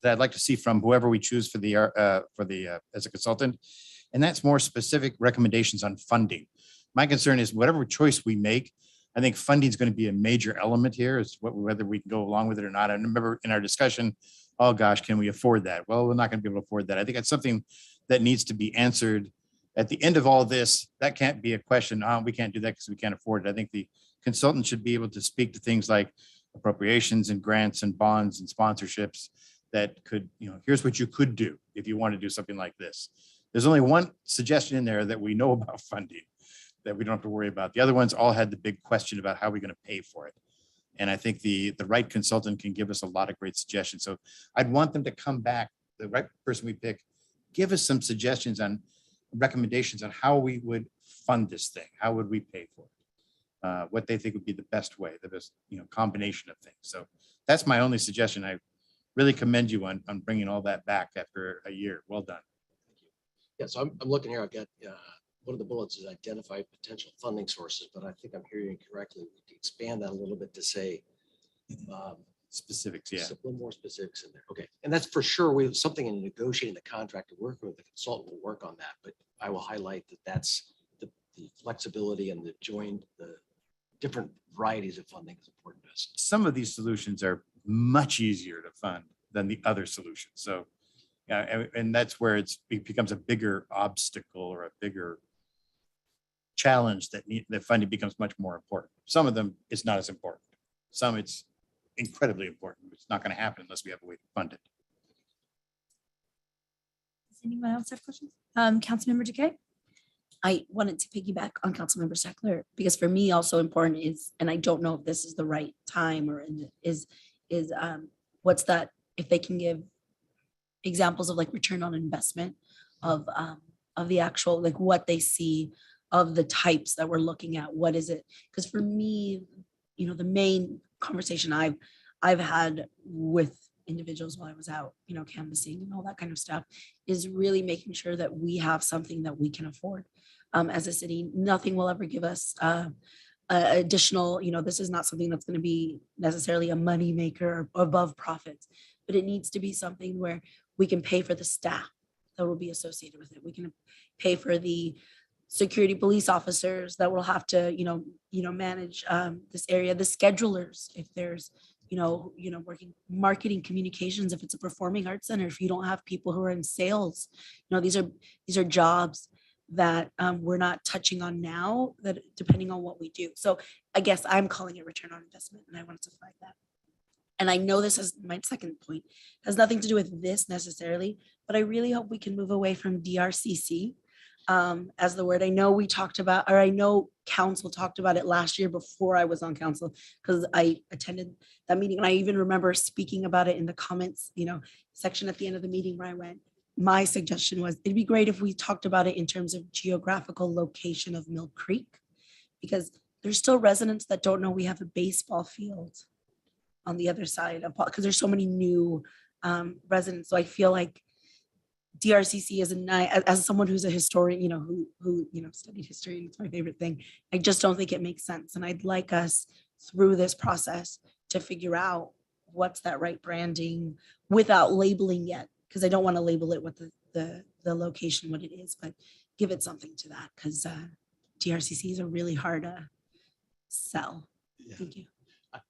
that I'd like to see from whoever we choose for the as a consultant, and that's more specific recommendations on funding. My concern is whatever choice we make, I think funding is going to be a major element here, is whether we can go along with it or not. I remember in our discussion, oh gosh, can we afford that? Well, we're not going to be able to afford that. I think that's something that needs to be answered at the end of all this. That can't be a question. Oh, we can't do that because we can't afford it. I think the consultant should be able to speak to things like appropriations and grants and bonds and sponsorships that could, here's what you could do if you want to do something like this. There's only one suggestion in there that we know about funding that we don't have to worry about. The other ones all had the big question about how we're going to pay for it. And I think the right consultant can give us a lot of great suggestions. So I'd want them to come back, the right person we pick, give us some suggestions on recommendations on how we would fund this thing. How would we pay for it? What they think would be the best way, the best, combination of things. So that's my only suggestion. I really commend you on bringing all that back after a year. Well done. Yeah, so I'm looking here, I've got, one of the bullets is identify potential funding sources, but I think I'm hearing you correctly. We can expand that a little bit to say, Specifics, yeah. a little more specifics in there. Okay, and that's for sure. We have something in negotiating the contract to work with the consultant will work on that, but I will highlight that that's the flexibility and the different varieties of funding is important to us. Some of these solutions are much easier to fund than the other solutions. So, and that's where it becomes a bigger obstacle or a bigger challenge that funding becomes much more important. Some of them, it's not as important. Some it's incredibly important. It's not going to happen unless we have a way to fund it. Does anyone else have questions? Councilmember Duque? I wanted to piggyback on Councilmember Sackler because for me also important is, and I don't know if this is the right time or is what's that, if they can give examples of like return on investment of the actual, like what they see of the types that we're looking at. What is it? Because for me, the main conversation I've had with individuals while I was out, canvassing and all that kind of stuff is really making sure that we have something that we can afford. As a city, nothing will ever give us additional, this is not something that's going to be necessarily a money maker or above profits, but it needs to be something where we can pay for the staff that will be associated with it. We can pay for the security police officers that will have to, manage this area, the schedulers, if there's, working marketing communications, if it's a performing arts center, if you don't have people who are in sales, these are jobs that we're not touching on now, that depending on what we do. So I guess I'm calling it return on investment, and I wanted to flag that. And I know this is my second point, has nothing to do with this necessarily, but I really hope we can move away from DRCC as the word. I know we talked about, or I know council talked about it last year before I was on council, because I attended that meeting. And I even remember speaking about it in the comments, section at the end of the meeting where I went. My suggestion was it'd be great if we talked about it in terms of geographical location of Mill Creek, because there's still residents that don't know we have a baseball field on the other side of, because there's so many new residents. So I feel like DRCC is as someone who's a historian, who studied history, and it's my favorite thing. I just don't think it makes sense. And I'd like us through this process to figure out what's that right branding without labeling yet, because I don't want to label it with the location, what it is, but give it something to that, because DRCCs are really hard to sell. Yeah. Thank you.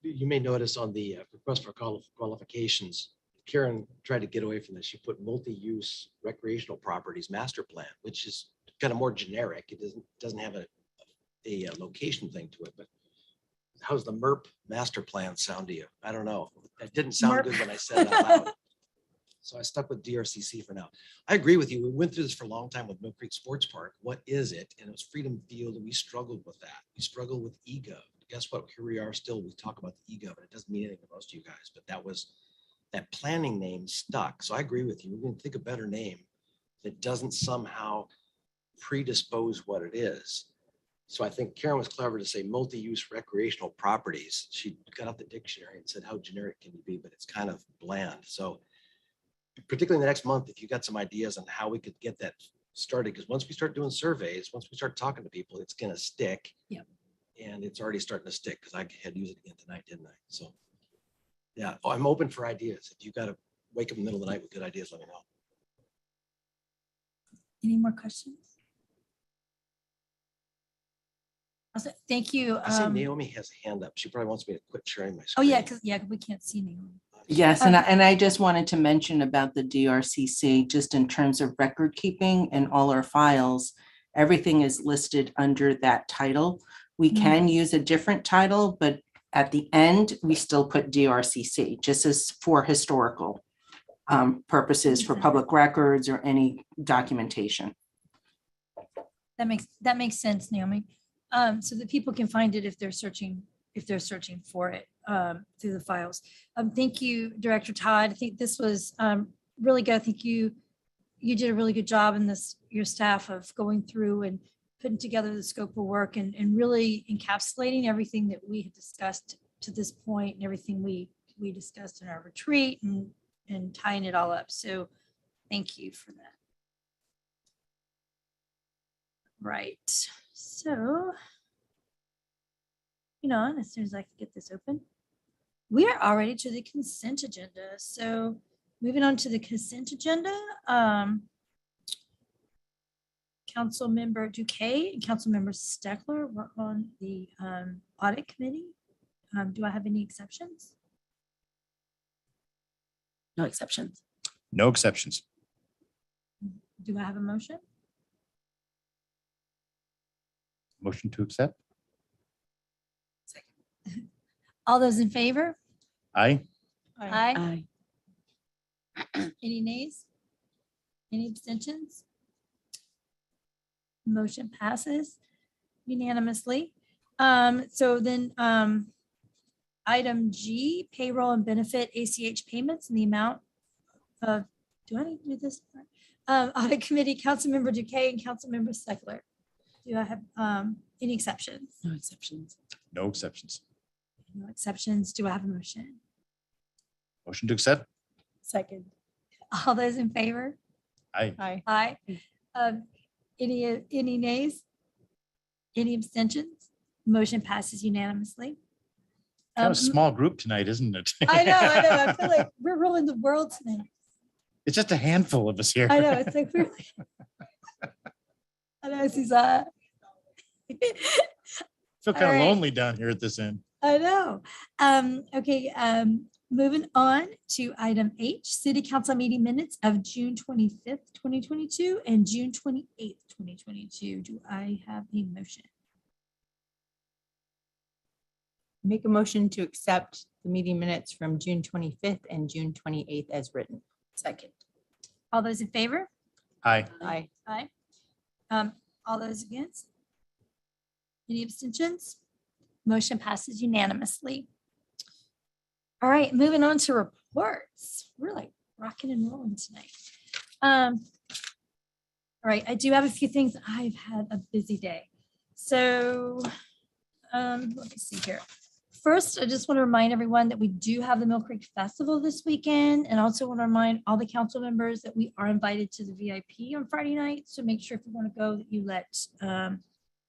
You may notice on the request for qualifications, Karen tried to get away from this. She put multi-use recreational properties master plan, which is kind of more generic. It doesn't have a location thing to it, but how's the MERP master plan sound to you? I don't know. It didn't sound good when I said it out loud. So I stuck with DRCC for now. I agree with you. We went through this for a long time with Mill Creek Sports Park. What is it? And it was Freedom Field, and we struggled with that. We struggled with EGO. Guess what? Here we are still. We talk about the EGO, but it doesn't mean anything to most of you guys. But that planning name stuck. So I agree with you. We're going to think a better name that doesn't somehow predispose what it is. So I think Karen was clever to say multi-use recreational properties. She got out the dictionary and said, how generic can you be? But it's kind of bland. So particularly in the next month, if you got some ideas on how we could get that started, because once we start doing surveys, once we start talking to people, it's going to stick. Yep. And it's already starting to stick, because I had to use it again tonight, didn't I? So yeah, I'm open for ideas. If you got to wake up in the middle of the night with good ideas, let me know. Any more questions? Also, thank you. I see Naomi has a hand up. She probably wants me to quit sharing my Oh screen. yeah, because we can't see Naomi. Yes, and I just wanted to mention about the DRCC, just in terms of record keeping and all our files, everything is listed under that title. We can use a different title, but at the end, we still put DRCC, just as for historical purposes, for public records or any documentation. That makes sense, Naomi. So that people can find it if they're searching for it through the files. Thank you, Director Todd. I think this was really good. I think you did a really good job in this, your staff, of going through and putting together the scope of work and really encapsulating everything that we had discussed to this point and everything we discussed in our retreat and tying it all up. So thank you for that. Right. So, as soon as I can get this open, we are already to the consent agenda. So moving on to the consent agenda, Councilmember Duque and Councilmember Steckler were on the audit committee. Do I have any exceptions? No exceptions. No exceptions. Do I have a motion? Motion to accept? All those in favor? Aye. Aye. Any nays? Any abstentions? Motion passes unanimously. So then item G, payroll and benefit ACH payments in the amount of, do I need to do this? Audit committee, Councilmember Duque and Councilmember Steckler. Do I have any exceptions? No exceptions. No exceptions. No exceptions. Do I have a motion? Motion to accept? Second. All those in favor? Aye. Aye. Any nays? Any abstentions? Motion passes unanimously. Kind of a small group tonight, isn't it? I know. I feel like we're ruling the world tonight. It's just a handful of us here. I know. It's like we're. I know, Suzanne. Feel kind All of right. lonely down here at this end. I know. Okay, moving on to item H, City Council meeting minutes of June 25th, 2022 and June 28th, 2022. Do I have a motion? Make a motion to accept the meeting minutes from June 25th and June 28th as written. Second. All those in favor? Aye. Aye. Aye. All those against? Any abstentions? Motion passes unanimously. All right, moving on to reports. We're like rocking and rolling tonight. All right, I do have a few things. I've had a busy day. So let me see here. First, I just want to remind everyone that we do have the Mill Creek Festival this weekend, and also want to remind all the council members that we are invited to the VIP on Friday night. So make sure if you want to go that you let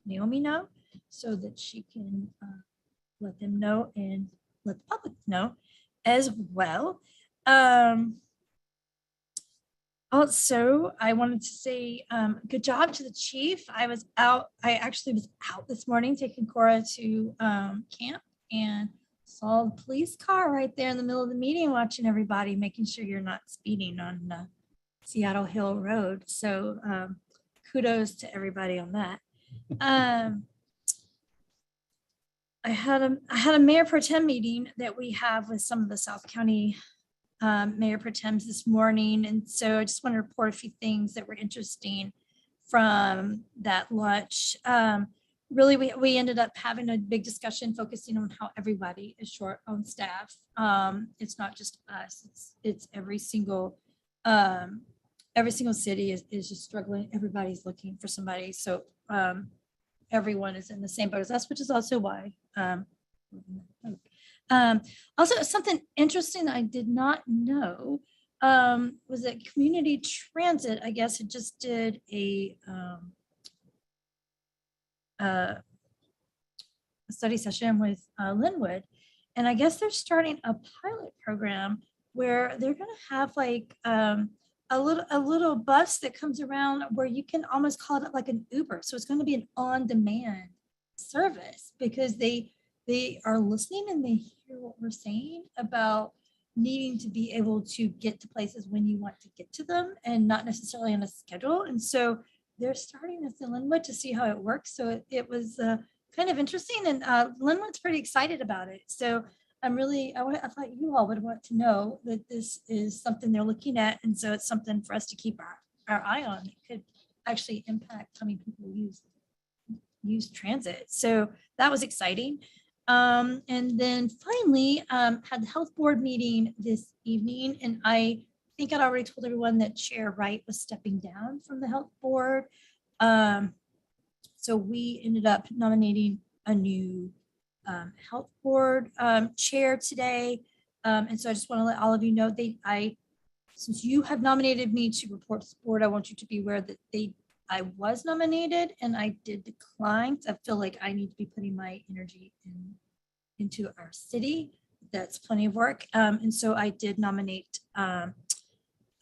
Naomi know so that she can let them know and let the public know as well. Also, I wanted to say good job to the chief. I actually was out this morning taking Cora to camp and saw the police car right there in the middle of the meeting, watching everybody, making sure you're not speeding on Seattle Hill Road. So kudos to everybody on that. I had a mayor pro tem meeting that we have with some of the South County mayor pro tems this morning. And so I just want to report a few things that were interesting from that lunch. Really, we ended up having a big discussion focusing on how everybody is short on staff. It's not just us, it's every single city is just struggling. Everybody's looking for somebody. So everyone is in the same boat as us, which is also why. Also, something interesting that I did not know was that Community Transit, I guess, it just did a study session with Linwood, and I guess they're starting a pilot program where they're going to have like a little bus that comes around where you can almost call it like an Uber. So it's going to be an on-demand service because they are listening and they hear what we're saying about needing to be able to get to places when you want to get to them and not necessarily on a schedule. And so they're starting this in Linwood to see how it works. So it was kind of interesting, and Linwood's pretty excited about it. So I thought you all would want to know that this is something they're looking at. And so it's something for us to keep our eye on. It could actually impact how many people use transit. So that was exciting. And then finally, had the health board meeting this evening, and I think I'd already told everyone that Chair Wright was stepping down from the health board. So we ended up nominating a new health board chair today. And so I just want to let all of you know, since you have nominated me to report to the board, I want you to be aware that I was nominated and I did decline. I feel like I need to be putting my energy into our city. That's plenty of work. And so I did nominate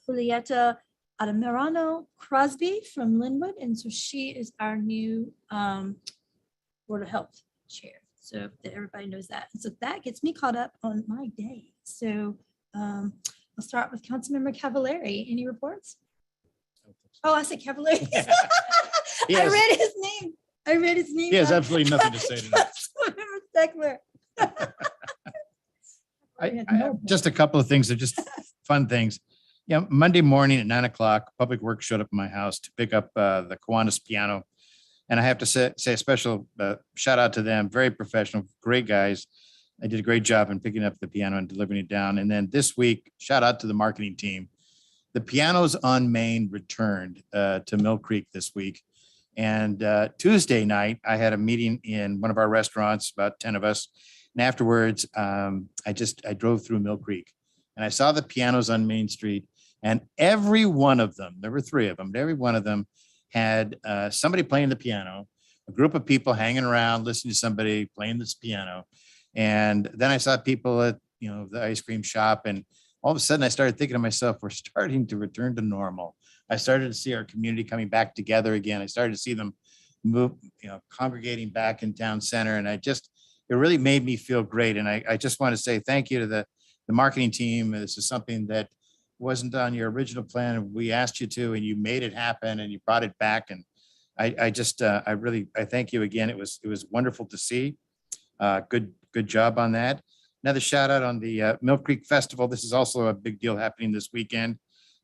Julieta Adamirano Crosby from Linwood. And so she is our new Board of Health chair. So that everybody knows that. And so that gets me caught up on my day. So I'll start with Councilmember Cavallari. Any reports? Oh, I said Cavallari. I Yes. read his name. He has absolutely nothing to say tonight. Councilmember Steckler. Just a couple of things. They're just fun things. Yeah, Monday morning at 9 o'clock, Public Works showed up at my house to pick up the Kiwanis piano. And I have to say a special shout out to them. Very professional, great guys. I did a great job in picking up the piano and delivering it down. And then this week, shout out to the marketing team. The Pianos on Main returned to Mill Creek this week. And Tuesday night, I had a meeting in one of our restaurants, about 10 of us. And afterwards, I drove through Mill Creek and I saw the Pianos on Main Street, and every one of them, there were 3 of them, but every one of them had somebody playing the piano, a group of people hanging around, listening to somebody playing this piano. And then I saw people at, the ice cream shop, and all of a sudden I started thinking to myself, we're starting to return to normal. I started to see our community coming back together again. I started to see them move, congregating back in town center. And it really made me feel great. And I just want to say thank you to the marketing team. This is something that wasn't on your original plan. We asked you to, and you made it happen, and you brought it back. And I thank you again. It was wonderful to see. Good job on that. Another shout out on the Mill Creek Festival. This is also a big deal happening this weekend.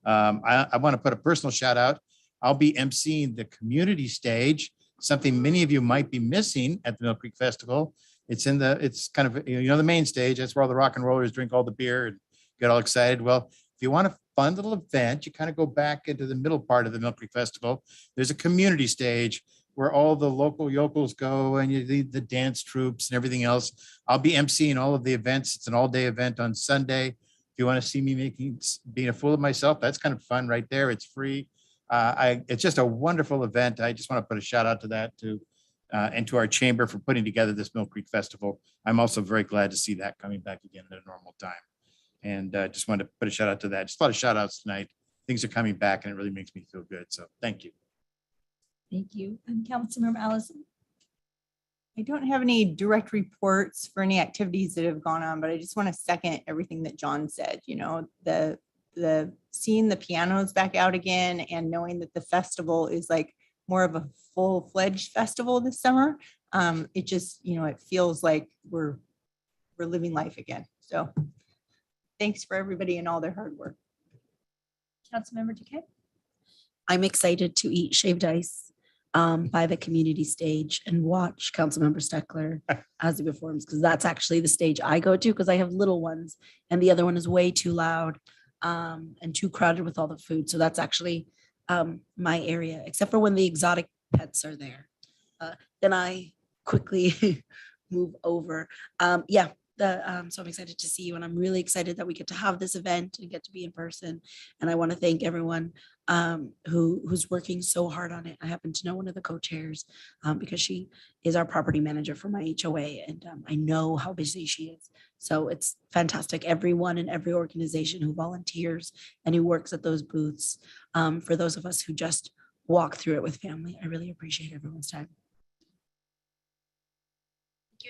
I want to put a personal shout out. I'll be emceeing the community stage, something many of you might be missing at the Mill Creek Festival. It's kind of, the main stage. That's where all the rock and rollers drink all the beer and get all excited. Well, if you want a fun little event, you kind of go back into the middle part of the Mill Creek Festival. There's a community stage where all the local yokels go, and you lead the dance troops and everything else. I'll be emceeing all of the events. It's an all-day event on Sunday. If you want to see me being a fool of myself, that's kind of fun right there. It's free. It's just a wonderful event. I just want to put a shout out to that and to our chamber for putting together this Mill Creek Festival. I'm also very glad to see that coming back again at a normal time. And just wanted to put a shout out to that. Just a lot of shout outs tonight. Things are coming back and it really makes me feel good. So thank you. Thank you. And Councilmember Allison. I don't have any direct reports for any activities that have gone on, but I just want to second everything that John said. The seeing the pianos back out again and knowing that the festival is like more of a full-fledged festival this summer. It just, it feels like we're living life again. So thanks for everybody and all their hard work. Councilmember Duquesne. I'm excited to eat shaved ice by the community stage and watch Councilmember Steckler as he performs, because that's actually the stage I go to because I have little ones and the other one is way too loud and too crowded with all the food. So that's actually my area, except for when the exotic pets are there. Then I quickly move over. So I'm excited to see you, and I'm really excited that we get to have this event and get to be in person. And I want to thank everyone who's working so hard on it. I happen to know one of the co-chairs because she is our property manager for my HOA, and I know how busy she is. So it's fantastic. Everyone in every organization who volunteers and who works at those booths. For those of us who just walk through it with family, I really appreciate everyone's time.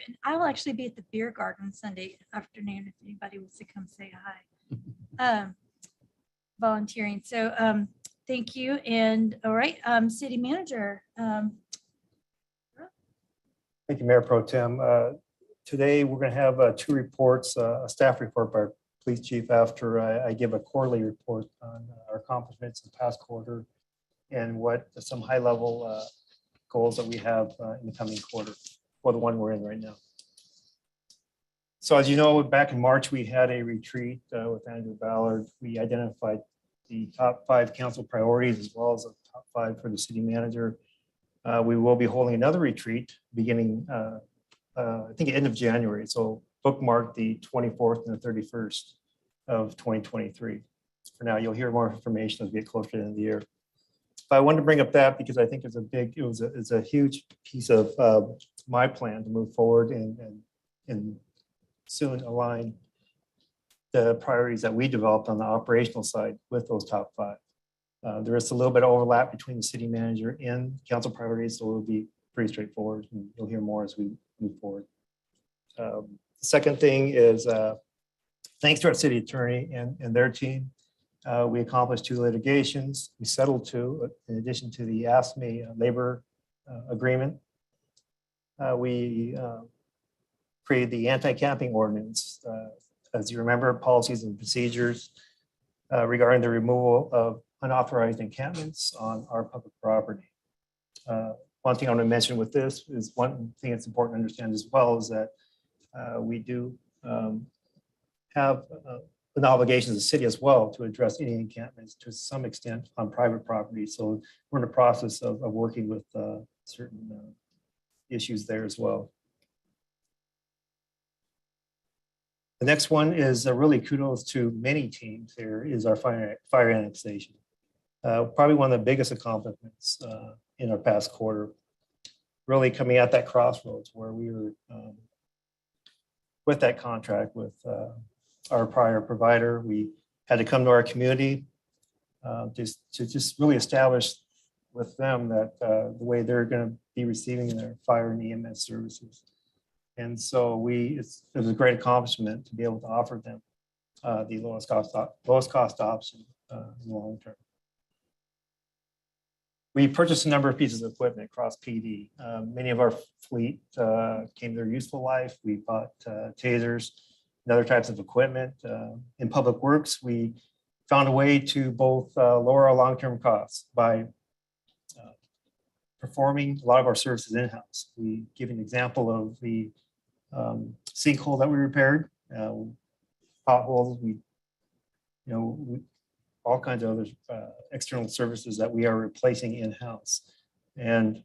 And I will actually be at the beer garden Sunday afternoon if anybody wants to come say hi. Volunteering. So thank you. And all right, city manager. Thank you, Mayor Pro Tem. Today, we're going to have 2 reports, a staff report by our police chief after I give a quarterly report on our accomplishments in the past quarter and what some high-level goals that we have in the coming quarter, or the one we're in right now. So as you know, back in March, we had a retreat with Andrew Ballard. We identified the top 5 council priorities as well as the top 5 for the city manager. We will be holding another retreat beginning, I think, end of January. So bookmark the 24th and the 31st of 2023. For now, you'll hear more information as we get closer to the end of the year. But I wanted to bring up that because I think it's a huge piece of my plan to move forward and soon align the priorities that we developed on the operational side with those top 5. There is a little bit of overlap between the city manager and council priorities, so it'll be pretty straightforward, and you'll hear more as we move forward. The second thing is, thanks to our city attorney and their team, we accomplished 2 litigations. We settled 2, in addition to the ASME labor agreement. We created the anti-camping ordinance. As you remember, policies and procedures regarding the removal of unauthorized encampments on our public property. One thing I want to mention with this is one thing that's important to understand as well is that we do have an obligation as a city as well to address any encampments to some extent on private property. So we're in the process of working with certain issues there as well. The next one is really kudos to many teams here is our fire annexation. Probably one of the biggest accomplishments in our past quarter, really coming at that crossroads where we were with that contract with our prior provider. We had to come to our community to really establish with them that the way they're going to be receiving their fire and EMS services. And so it was a great accomplishment to be able to offer them the lowest cost option in the long term. We purchased a number of pieces of equipment across PD. Many of our fleet came to their useful life. We bought tasers and other types of equipment. In Public Works, we found a way to both lower our long-term costs by performing a lot of our services in-house. We give an example of the sinkhole that we repaired, potholes, all kinds of other external services that we are replacing in-house. And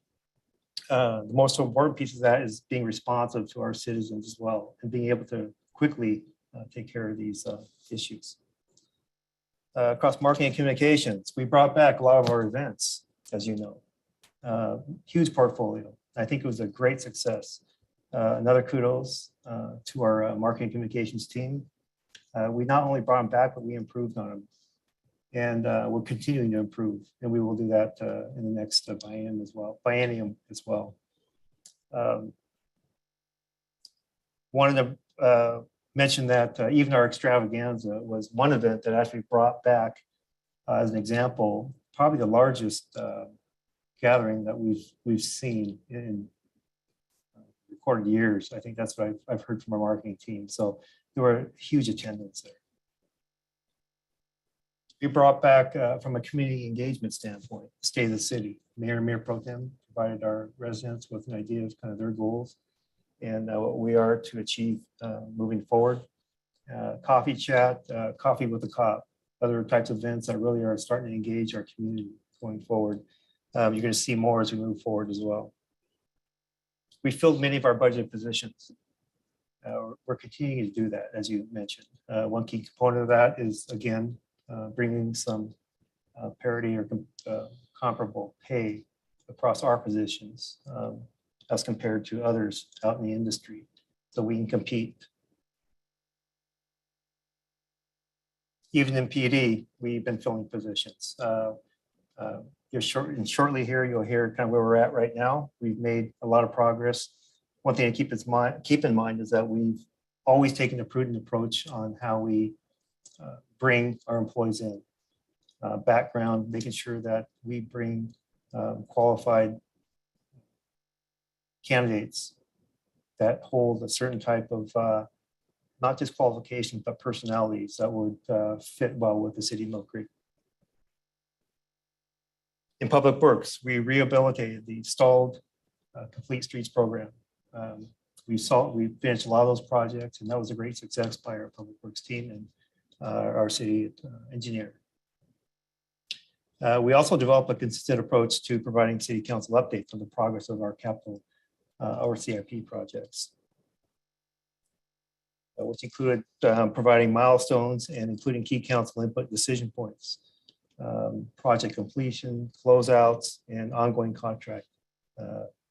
the most important piece of that is being responsive to our citizens as well and being able to quickly take care of these issues. Across marketing and communications, we brought back a lot of our events, as you know. Huge portfolio. I think it was a great success. Another kudos to our marketing communications team. We not only brought them back, but we improved on them. And we're continuing to improve. And we will do that in the next biennium as well. Wanted to mention that even our extravaganza was one event that actually brought back, as an example, probably the largest gathering that we've seen in recorded years. I think that's what I've heard from our marketing team. So there were huge attendance there. We brought back from a community engagement standpoint, State of the City. Mayor Pro Tem provided our residents with an idea of kind of their goals and what we are to achieve moving forward. Coffee chat, coffee with the cop, other types of events that really are starting to engage our community going forward. You're going to see more as we move forward as well. We filled many of our budget positions. We're continuing to do that, as you mentioned. One key component of that is, again, bringing some parity or comparable pay across our positions as compared to others out in the industry, so we can compete. Even in PD, we've been filling positions. Shortly here, you'll hear kind of where we're at right now. We've made a lot of progress. One thing to keep in mind is that we've always taken a prudent approach on how we bring our employees in. Background, making sure that we bring qualified candidates that hold a certain type of not just qualifications, but personalities that would fit well with the city of Mill Creek. In Public Works, we rehabilitated the stalled Complete Streets program. We finished a lot of those projects, and that was a great success by our Public Works team and our city engineer. We also developed a consistent approach to providing city council updates on the progress of our capital or CIP projects, which included providing milestones and including key council input decision points, project completion, closeouts, and ongoing contract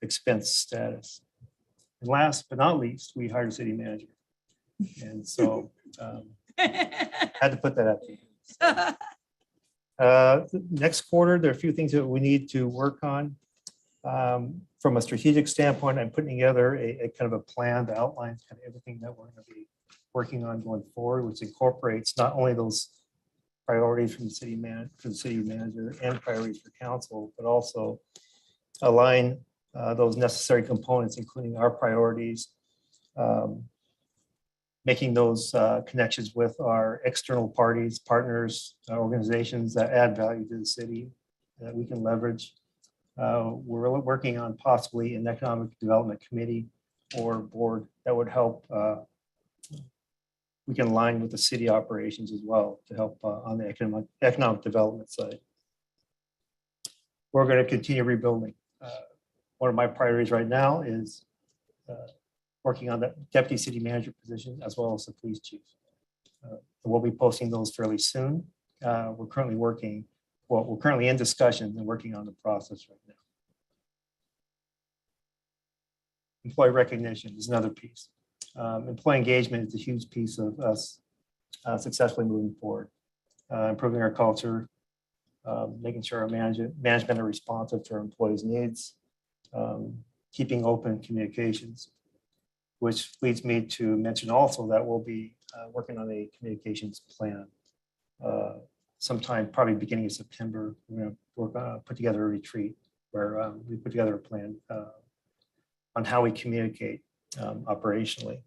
expense status. And last but not least, we hired a city manager. And so had to put that up. Next quarter, there are a few things that we need to work on. From a strategic standpoint, I'm putting together a kind of a plan that outlines kind of everything that we're going to be working on going forward, which incorporates not only those priorities from the city manager and priorities for council, but also align those necessary components, including our priorities, making those connections with our external parties, partners, organizations that add value to the city that we can leverage. We're working on possibly an economic development committee or board that would help. We can align with the city operations as well to help on the economic development side. We're going to continue rebuilding. One of my priorities right now is working on the deputy city manager position as well as the police chief. We'll be posting those fairly soon. We're currently in discussions and working on the process right now. Employee recognition is another piece. Employee engagement is a huge piece of us successfully moving forward, improving our culture, making sure our management are responsive to our employees' needs, keeping open communications, which leads me to mention also that we'll be working on a communications plan sometime probably beginning of September. We're going to put together a retreat where we put together a plan on how we communicate operationally.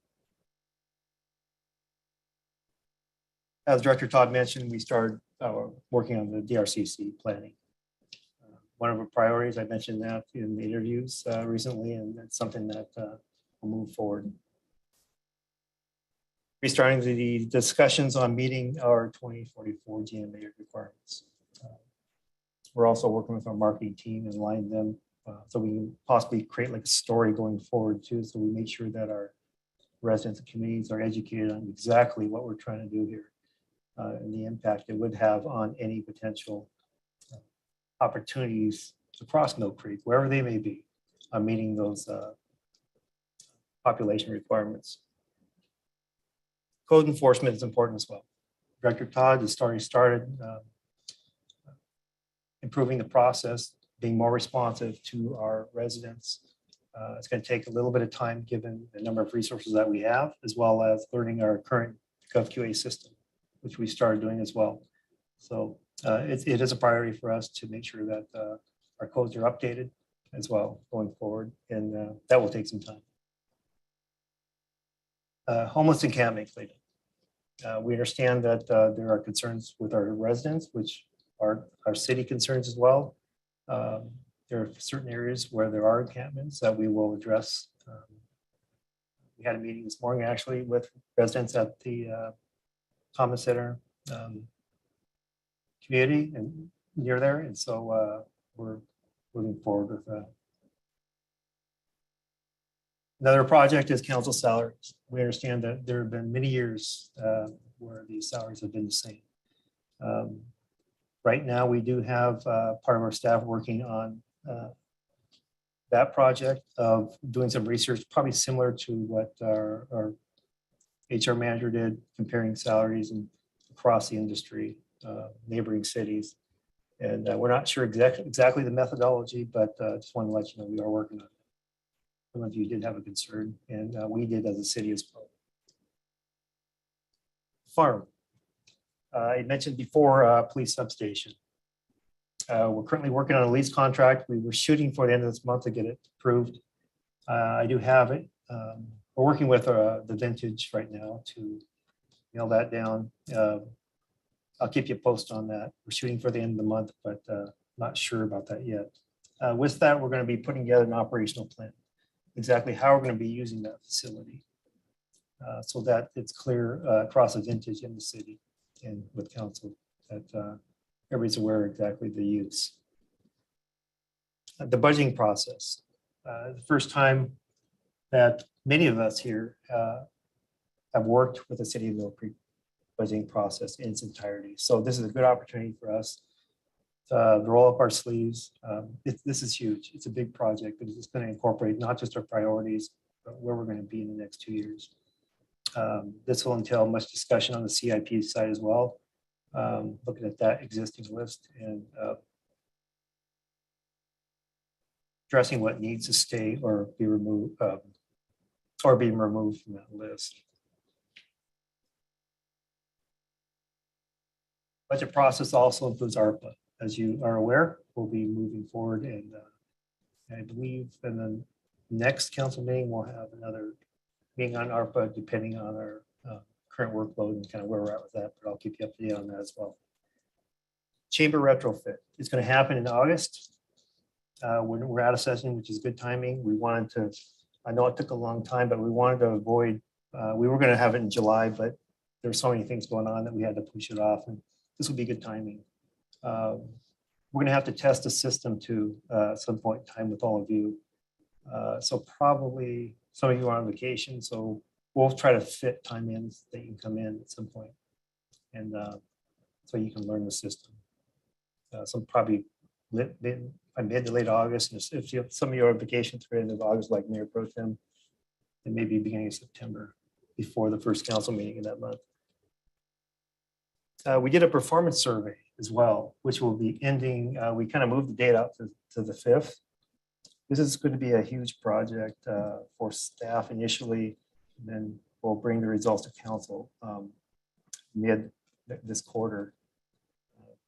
As Director Todd mentioned, we started working on the DRCC planning. One of our priorities, I mentioned that in the interviews recently, and it's something that will move forward. Restarting the discussions on meeting our 2044 GMA requirements. We're also working with our marketing team and align them so we can possibly create like a story going forward too. So we make sure that our residents and communities are educated on exactly what we're trying to do here and the impact it would have on any potential opportunities across Mill Creek, wherever they may be, on meeting those population requirements. Code enforcement is important as well. Director Todd has already started improving the process, being more responsive to our residents. It's going to take a little bit of time given the number of resources that we have, as well as learning our current GovQA system, which we started doing as well. So it is a priority for us to make sure that our codes are updated as well going forward, and that will take some time. Homeless encampment. We understand that there are concerns with our residents, which are our city concerns as well. There are certain areas where there are encampments that we will address. We had a meeting this morning actually with residents at the Thomas Center community and near there, and so we're moving forward with that. Another project is council salaries. We understand that there have been many years where these salaries have been the same. Right now, we do have part of our staff working on that project of doing some research, probably similar to what our HR manager did, comparing salaries and across the industry, neighboring cities. And we're not sure exactly the methodology, but just want to let you know we are working on it. Some of you did have a concern, and we did as a city as well. Farm. I mentioned before police substation. We're currently working on a lease contract. We were shooting for the end of this month to get it approved. I do have it. We're working with the Vintage right now to nail that down. I'll keep you posted on that. We're shooting for the end of the month, but not sure about that yet. With that, we're going to be putting together an operational plan. Exactly how we're going to be using that facility so that it's clear across the Vintage in the city and with council that everybody's aware exactly the use. The budgeting process, the first time that many of us here have worked with the city of Mill Creek budgeting process in its entirety. So this is a good opportunity for us to roll up our sleeves. This is huge. It's a big project, but it's going to incorporate not just our priorities, but where we're going to be in the next 2 years. This will entail much discussion on the CIP side as well, looking at that existing list and addressing what needs to stay or be removed or being removed from that list. Budget process also includes ARPA. As you are aware, we'll be moving forward, and I believe in the next council meeting, we'll have another meeting on ARPA, depending on our current workload and kind of where we're at with that, but I'll keep you up to date on that as well. Chamber retrofit is going to happen in August. We're out of session, which is good timing. We wanted to, I know it took a long time, but we wanted to avoid, we were going to have it in July, but there's so many things going on that we had to push it off, and this will be good timing. We're going to have to test the system too some point in time with all of you. So probably some of you are on vacation, so we'll try to fit time in that you can come in at some point, and so you can learn the system. Some probably mid to late August, and if you have some of you are on vacation through the end of August, like Mayor Pro Tem, and maybe beginning of September before the first council meeting in that month. We did a performance survey as well, which will be ending. We kind of moved the date out to the 5th. This is going to be a huge project for staff initially, and then we'll bring the results to council mid this quarter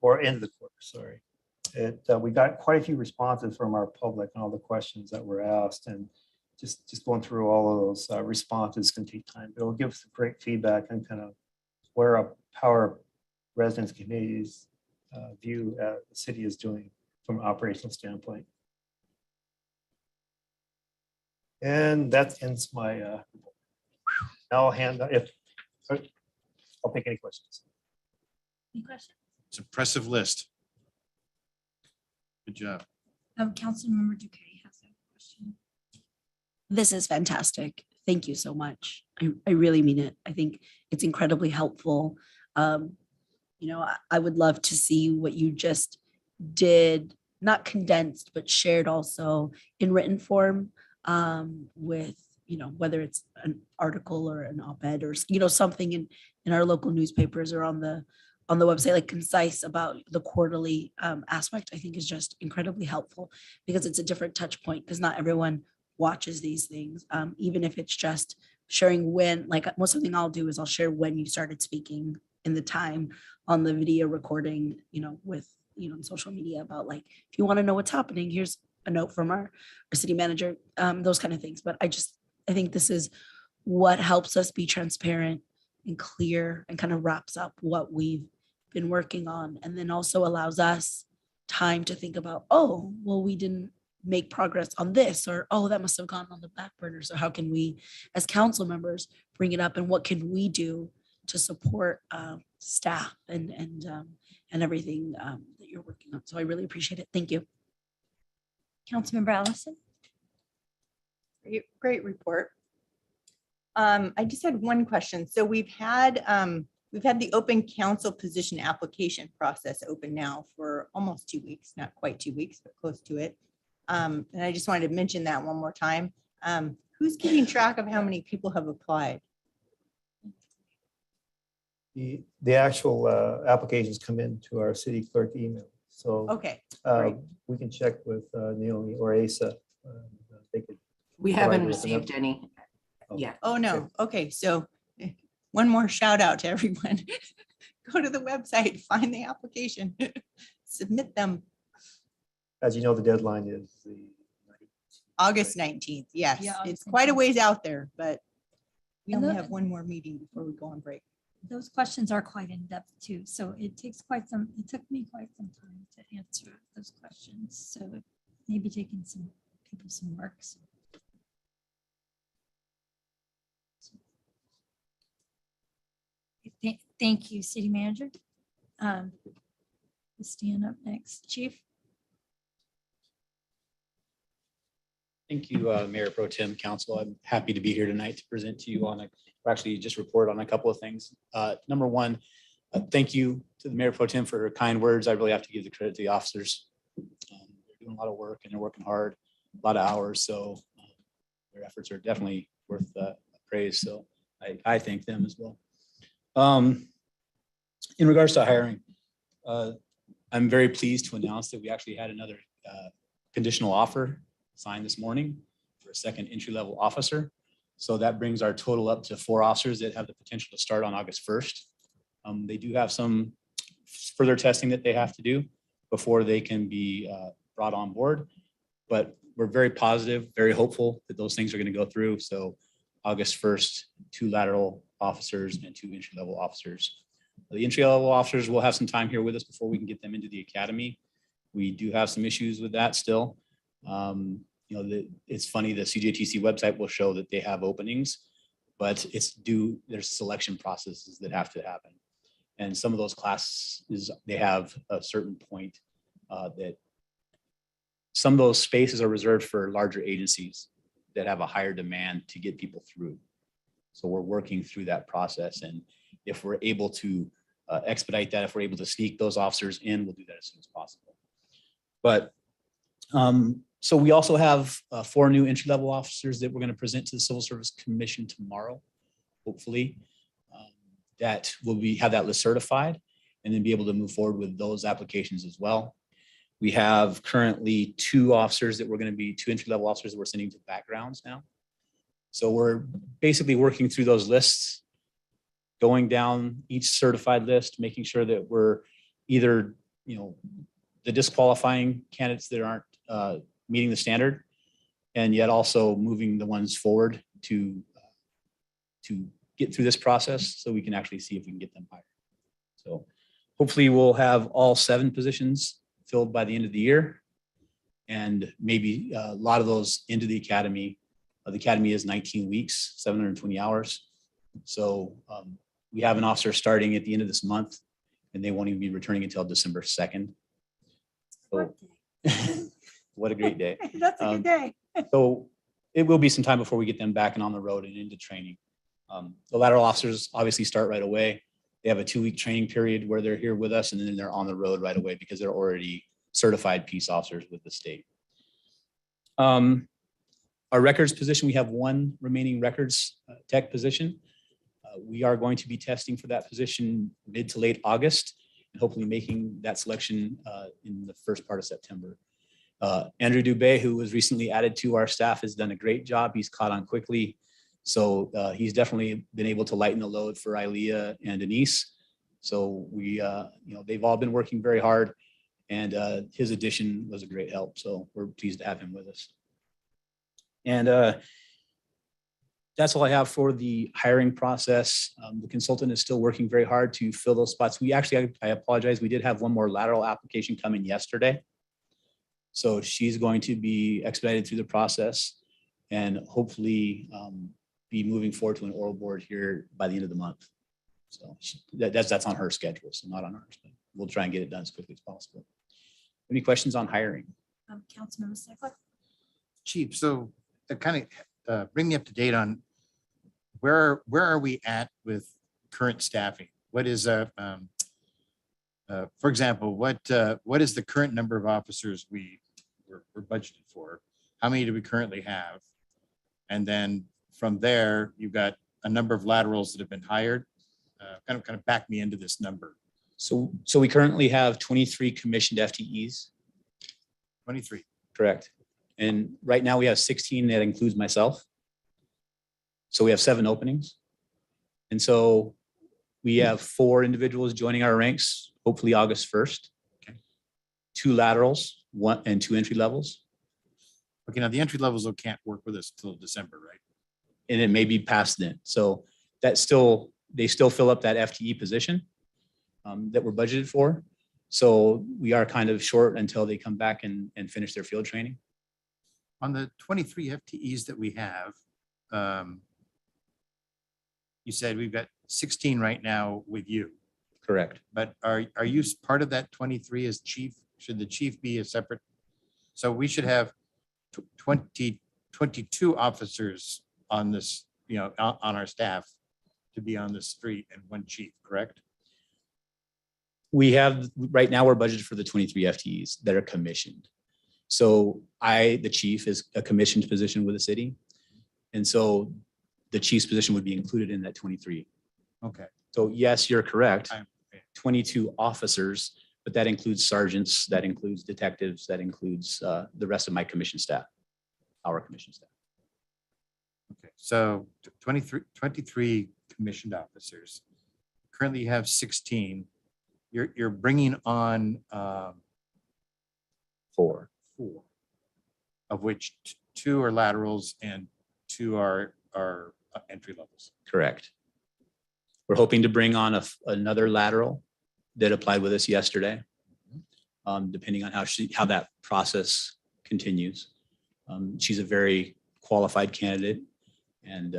or end of the quarter, sorry. We got quite a few responses from our public on all the questions that were asked, and just going through all of those responses can take time. It'll give us great feedback on kind of where our residents communities view the city is doing from an operational standpoint. And that ends my report. Now I'll I'll take any questions. Any questions? It's an impressive list. Good job. Councilmember Duque has a question. This is fantastic. Thank you so much. I really mean it. I think it's incredibly helpful. You know, I would love to see what you just did, not condensed, but shared also in written form with, you know, whether it's an article or an op-ed or, you know, something in our local newspapers or on the website, like concise about the quarterly aspect, I think is just incredibly helpful because it's a different touch point because not everyone watches these things. Even if it's just sharing when, like most something I'll do is I'll share when you started speaking in the time on the video recording, you know, with, you know, on social media about like, if you want to know what's happening, here's a note from our city manager, those kind of things. But I think this is what helps us be transparent and clear and kind of wraps up what we've been working on. And then also allows us time to think about, oh, well, we didn't make progress on this, or, oh, that must have gone on the back burner. So how can we, as council members, bring it up and what can we do to support staff and everything that you're working on. So I really appreciate it. Thank you. Councilmember Allison. Great report. I just had one question. So we've had the open council position application process open now for almost 2 weeks, not quite 2 weeks, but close to it. And I just wanted to mention that one more time. Who's keeping track of how many people have applied? The actual applications come into our city clerk email. So Okay, great. we can check with Naomi or Asa. They could We provide haven't you with an received update. any Oh. yet. Oh, no. Okay, so one more shout out to everyone. Go to the website, find the application, submit them. As you know, the deadline is the August 19th. Yes, Yeah, it's August quite a 19th. ways out there, but we And only the- have one more meeting before we go on break. Those questions are quite in depth too. So it took me quite some time to answer those questions. So maybe taking some people some work. So. Thank you, City Manager. Stand up next, Chief. Thank you, Mayor Pro Tem Council. I'm happy to be here tonight to present to you on or actually just report on a couple of things. Number one, thank you to the Mayor Pro Tem for her kind words. I really have to give the credit to the officers. They're doing a lot of work and they're working hard, a lot of hours. So their efforts are definitely worth praise. So I thank them as well. In regards to hiring, I'm very pleased to announce that we actually had another conditional offer signed this morning for a second entry-level officer. So that brings our total up to 4 officers that have the potential to start on August 1st. They do have some further testing that they have to do before they can be brought on board. But we're very positive, very hopeful that those things are going to go through. So August 1st, 2 lateral officers and 2 entry-level officers. The entry-level officers will have some time here with us before we can get them into the academy. We do have some issues with that still. You know, it's funny, the CJTC website will show that they have openings, but there's selection processes that have to happen. And some of those classes, they have a certain point that some of those spaces are reserved for larger agencies that have a higher demand to get people through. So we're working through that process. And if we're able to expedite that, if we're able to sneak those officers in, we'll do that as soon as possible. But so we also have 4 new entry-level officers that we're going to present to the Civil Service Commission tomorrow, hopefully, that will have that list certified and then be able to move forward with those applications as well. We have currently 2 officers that we're going to be 2 entry-level officers that we're sending to backgrounds now. So we're basically working through those lists, going down each certified list, making sure that we're either, you know, the disqualifying candidates that aren't meeting the standard, and yet also moving the ones forward to get through this process so we can actually see if we can get them hired. So hopefully we'll have all 7 positions filled by the end of the year, and maybe a lot of those into the academy. The academy is 19 weeks, 720 hours. So we have an officer starting at the end of this month, and they won't even be returning until December 2nd. So, what a great day. That's a good day. So it will be some time before we get them back and on the road and into training. The lateral officers obviously start right away. They have a 2-week training period where they're here with us, and then they're on the road right away because they're already certified peace officers with the state. Our records position, we have 1 remaining records tech position. We are going to be testing for that position mid to late August, and hopefully making that selection in the first part of September. Andrew Dubé, who was recently added to our staff, has done a great job. He's caught on quickly. So he's definitely been able to lighten the load for Ilea and Denise. So we, you know, they've all been working very hard, and his addition was a great help. So we're pleased to have him with us. And that's all I have for the hiring process. The consultant is still working very hard to fill those spots. We actually, I apologize, we did have 1 more lateral application come in yesterday. So she's going to be expedited through the process and hopefully be moving forward to an oral board here by the end of the month. So that's on her schedule, so not on ours, but we'll try and get it done as quickly as possible. Any questions on hiring? Councilmember Stichler. Chief, so to kind of bring me up to date on where are we at with current staffing? What is for example, what is the current number of officers we're budgeted for? How many do we currently have? And then from there, you've got a number of laterals that have been hired. Kind of back me into this number. So we currently have 23 commissioned FTEs. 23. Correct. And right now we have 16, that includes myself. So we have 7 openings. And so we have 4 individuals joining our ranks, hopefully August 1st. Okay. 2 laterals, 1 and 2 entry levels. Okay, now the entry levels can't work with us till December, right? And it may be past then. So that's still, they still fill up that FTE position that we're budgeted for. So we are kind of short until they come back and finish their field training. On the 23 FTEs that we have, you said we've got 16 right now with you. Correct. But are you part of that 23 as chief? Should the chief be a separate? So we should have 22 officers on this, on our staff to be on the street and one chief, correct? We have, right now, we're budgeted for the 23 FTEs that are commissioned. So the chief is a commissioned position with the city. And so the chief's position would be included in that 23. Okay. So yes, you're correct. I'm- 22 officers, but that includes sergeants, that includes detectives, that includes the rest of my commission staff, our commission staff. Okay, so 23 commissioned officers. Currently you have 16. You're bringing on 4. 4, of which 2 are laterals and 2 are entry levels. Correct. We're hoping to bring on another lateral that applied with us yesterday, depending on how that process continues. She's a very qualified candidate and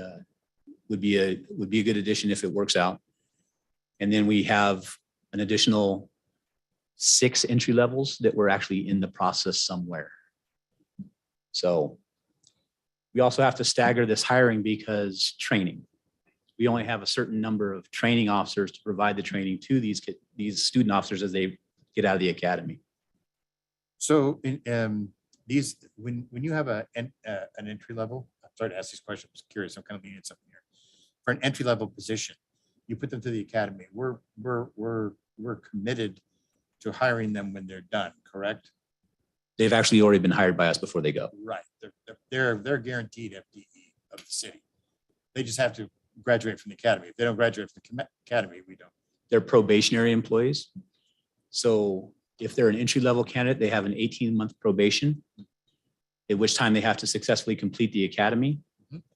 would be a good addition if it works out. And then we have an additional 6 entry levels that we're actually in the process somewhere. So we also have to stagger this hiring because training. We only have a certain number of training officers to provide the training to these student officers as they get out of the academy. So when you have an entry level, I'm sorry to ask these questions, I'm curious, I'm kind of leaning something here. For an entry level position, you put them through the academy. We're committed to hiring them when they're done, correct? They've actually already been hired by us before they go. Right. They're guaranteed FTE of the city. They just have to graduate from the academy. If they don't graduate from the academy, we don't. They're probationary employees. So if they're an entry-level candidate, they have an 18-month probation, at which time they have to successfully complete the academy,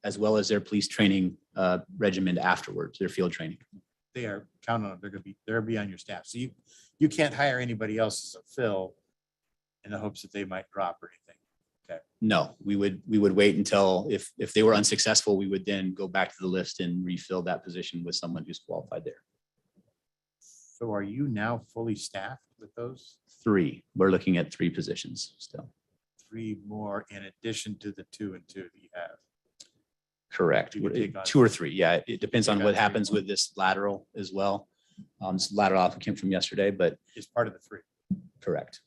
as well as their police training regimen afterwards, their field training. They are counting on, they're be on your staff. So you can't hire anybody else as a fill in the hopes that they might drop or anything. Okay. No, we would wait until if they were unsuccessful, we would then go back to the list and refill that position with someone who's qualified there. So are you now fully staffed with those? 3. We're looking at 3 positions still. 3 more in addition to the 2 and 2 that you have. Correct. You would take on 2 or 3. Yeah, it depends on take what on 3 happens more. with this lateral as well. This lateral applicant from yesterday, but Is part of the 3. correct.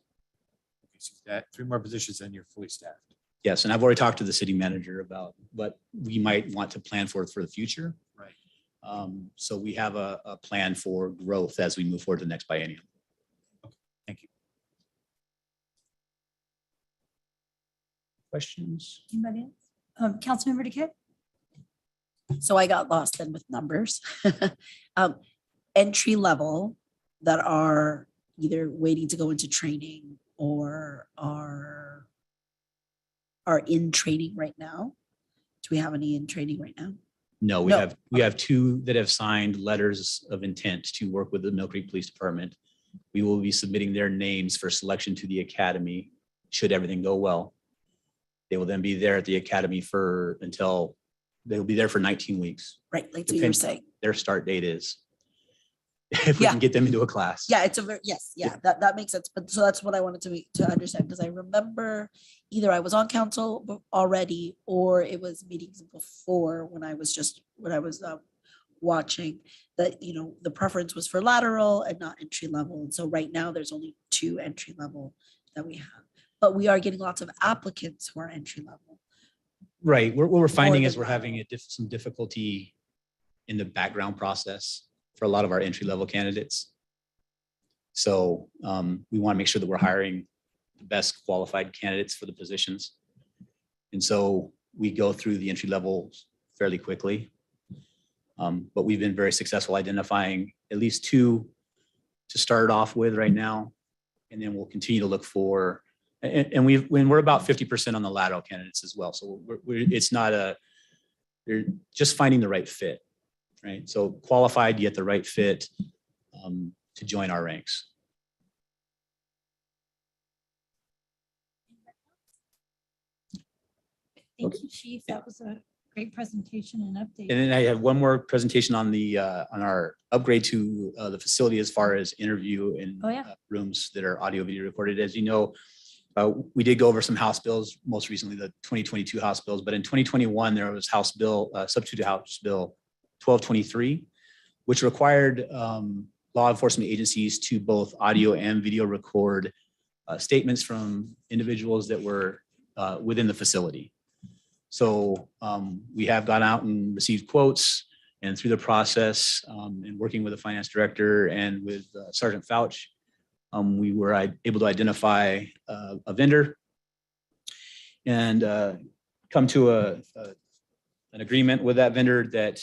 Okay, so that 3 more positions and you're fully staffed. Yes, and I've already talked to the city manager about what we might want to plan for the future. Right. So we have a plan for growth as we move forward to the next biennium. Thank you. Questions? Anybody else? Councilmember Decay? So I got lost then with numbers. Entry level that are either waiting to go into training or are in training right now. Do we have any in training right now? No, we No. have 2 that have signed letters of intent to work with the Mill Creek Police Department. We will be submitting their names for selection to the academy, should everything go well. They will then be there at the academy until they'll be there for 19 weeks. Right, like what you were saying. Their start date is. If we Yeah. can get them into a class. Yeah, it's that makes sense. But so that's what I wanted to understand, because I remember either I was on council already or it was meetings before when I was watching that, the preference was for lateral and not entry level. And so right now there's only 2 entry level that we have, but we are getting lots of applicants who are entry level. Right. What we're finding More is than we're having some difficulty in the background process for a lot of our entry-level candidates. So we want to make sure that we're hiring the best qualified candidates for the positions. And so we go through the entry levels fairly quickly. But we've been very successful identifying at least 2 to start off with right now. And then we'll continue to look for, and we're about 50% on the lateral candidates as well. So they're just finding the right fit. Right, so qualified yet the right fit to join our ranks. Thank you, Chief. That was a great presentation and update. And then I have one more presentation on on our upgrade to the facility as far as interview and Oh, yeah. rooms that are audio video recorded. As you know, we did go over some House bills, most recently the 2022 House bills, but in 2021, there was House Bill, Substitute House Bill 1223, which required law enforcement agencies to both audio and video record statements from individuals that were within the facility. So we have gone out and received quotes, and through the process and working with the finance director and with Sergeant Fouch, we were able to identify a vendor and come to an agreement with that vendor that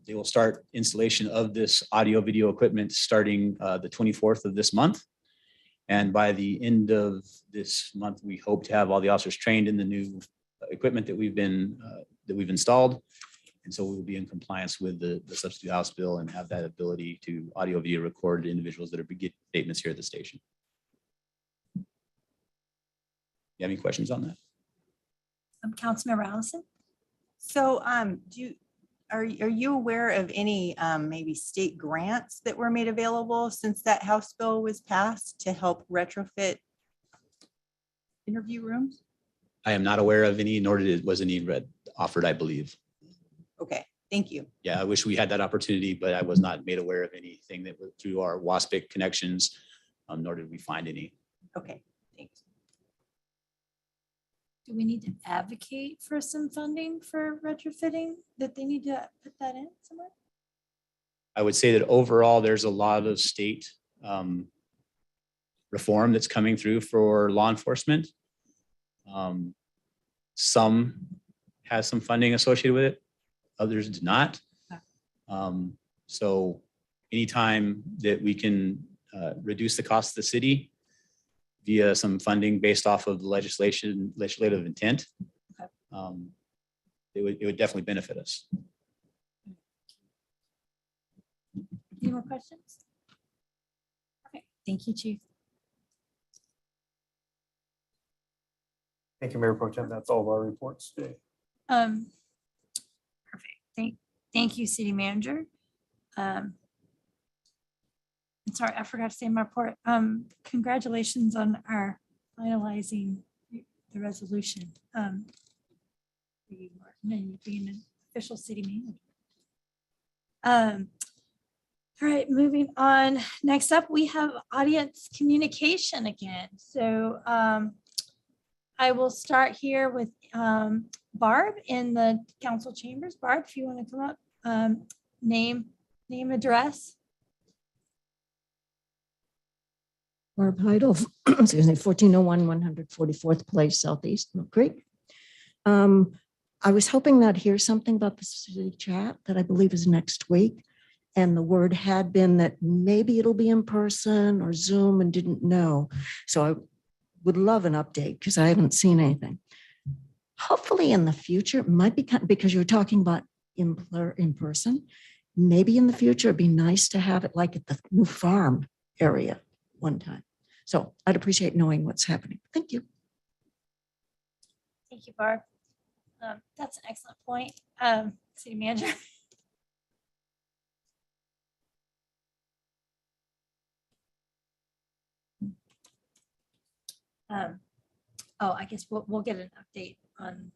they will start installation of this audio video equipment starting the 24th of this month. And by the end of this month, we hope to have all the officers trained in the new equipment that we've installed. And so we will be in compliance with the substitute House bill and have that ability to audio video record individuals that are beginning statements here at the station. You have any questions on that? Councilmember Allison? So are you aware of any maybe state grants that were made available since that House bill was passed to help retrofit interview rooms? I am not aware of any, nor was any offered, I believe. Okay, thank you. Yeah, I wish we had that opportunity, but I was not made aware of anything that was through our WASPIC connections, nor did we find any. Okay, thanks. Do we need to advocate for some funding for retrofitting, that they need to put that in somewhere? I would say that overall, there's a lot of state reform that's coming through for law enforcement. Some has some funding associated with it, others do not. So anytime that we can reduce the cost of the city via some funding based off of the legislative intent, it would definitely benefit us. Any more questions? Okay, thank you, Chief. Thank you, Mayor Pro Tem. That's all of our reports today. Perfect. Thank you, City Manager. I'm sorry, I forgot to say in my report. Congratulations on our finalizing the resolution. For you, Martin, and you being an official city manager. All right, moving on. Next up, we have audience communication again. So I will start here with Barb in the council chambers. Barb, if you want to come up, name, address. Barb Heidel, excuse me, 1401 144th Place Southeast Mill Creek. I was hoping that hear something about the city chat that I believe is next week. And the word had been that maybe it'll be in person or Zoom and didn't know. So I would love an update because I haven't seen anything. Hopefully in the future, it might be because you're talking about in person. Maybe in the future, it'd be nice to have it like at the new farm area one time. So I'd appreciate knowing what's happening. Thank you. Thank you, Barb. That's an excellent point. City Manager. I guess we'll get an update on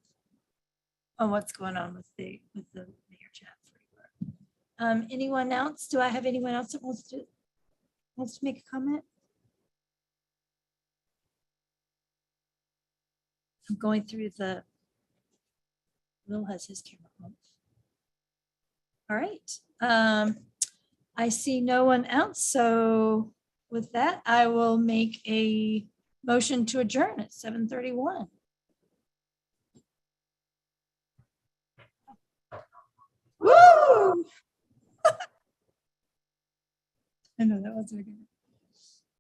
what's going on with the mayor chat. Anyone else? Do I have anyone else that wants to make a comment? I'm going through the. Will has his camera on. All right. I see no one else. So with that, I will make a motion to adjourn at 7:31. Woo! I know that was very good.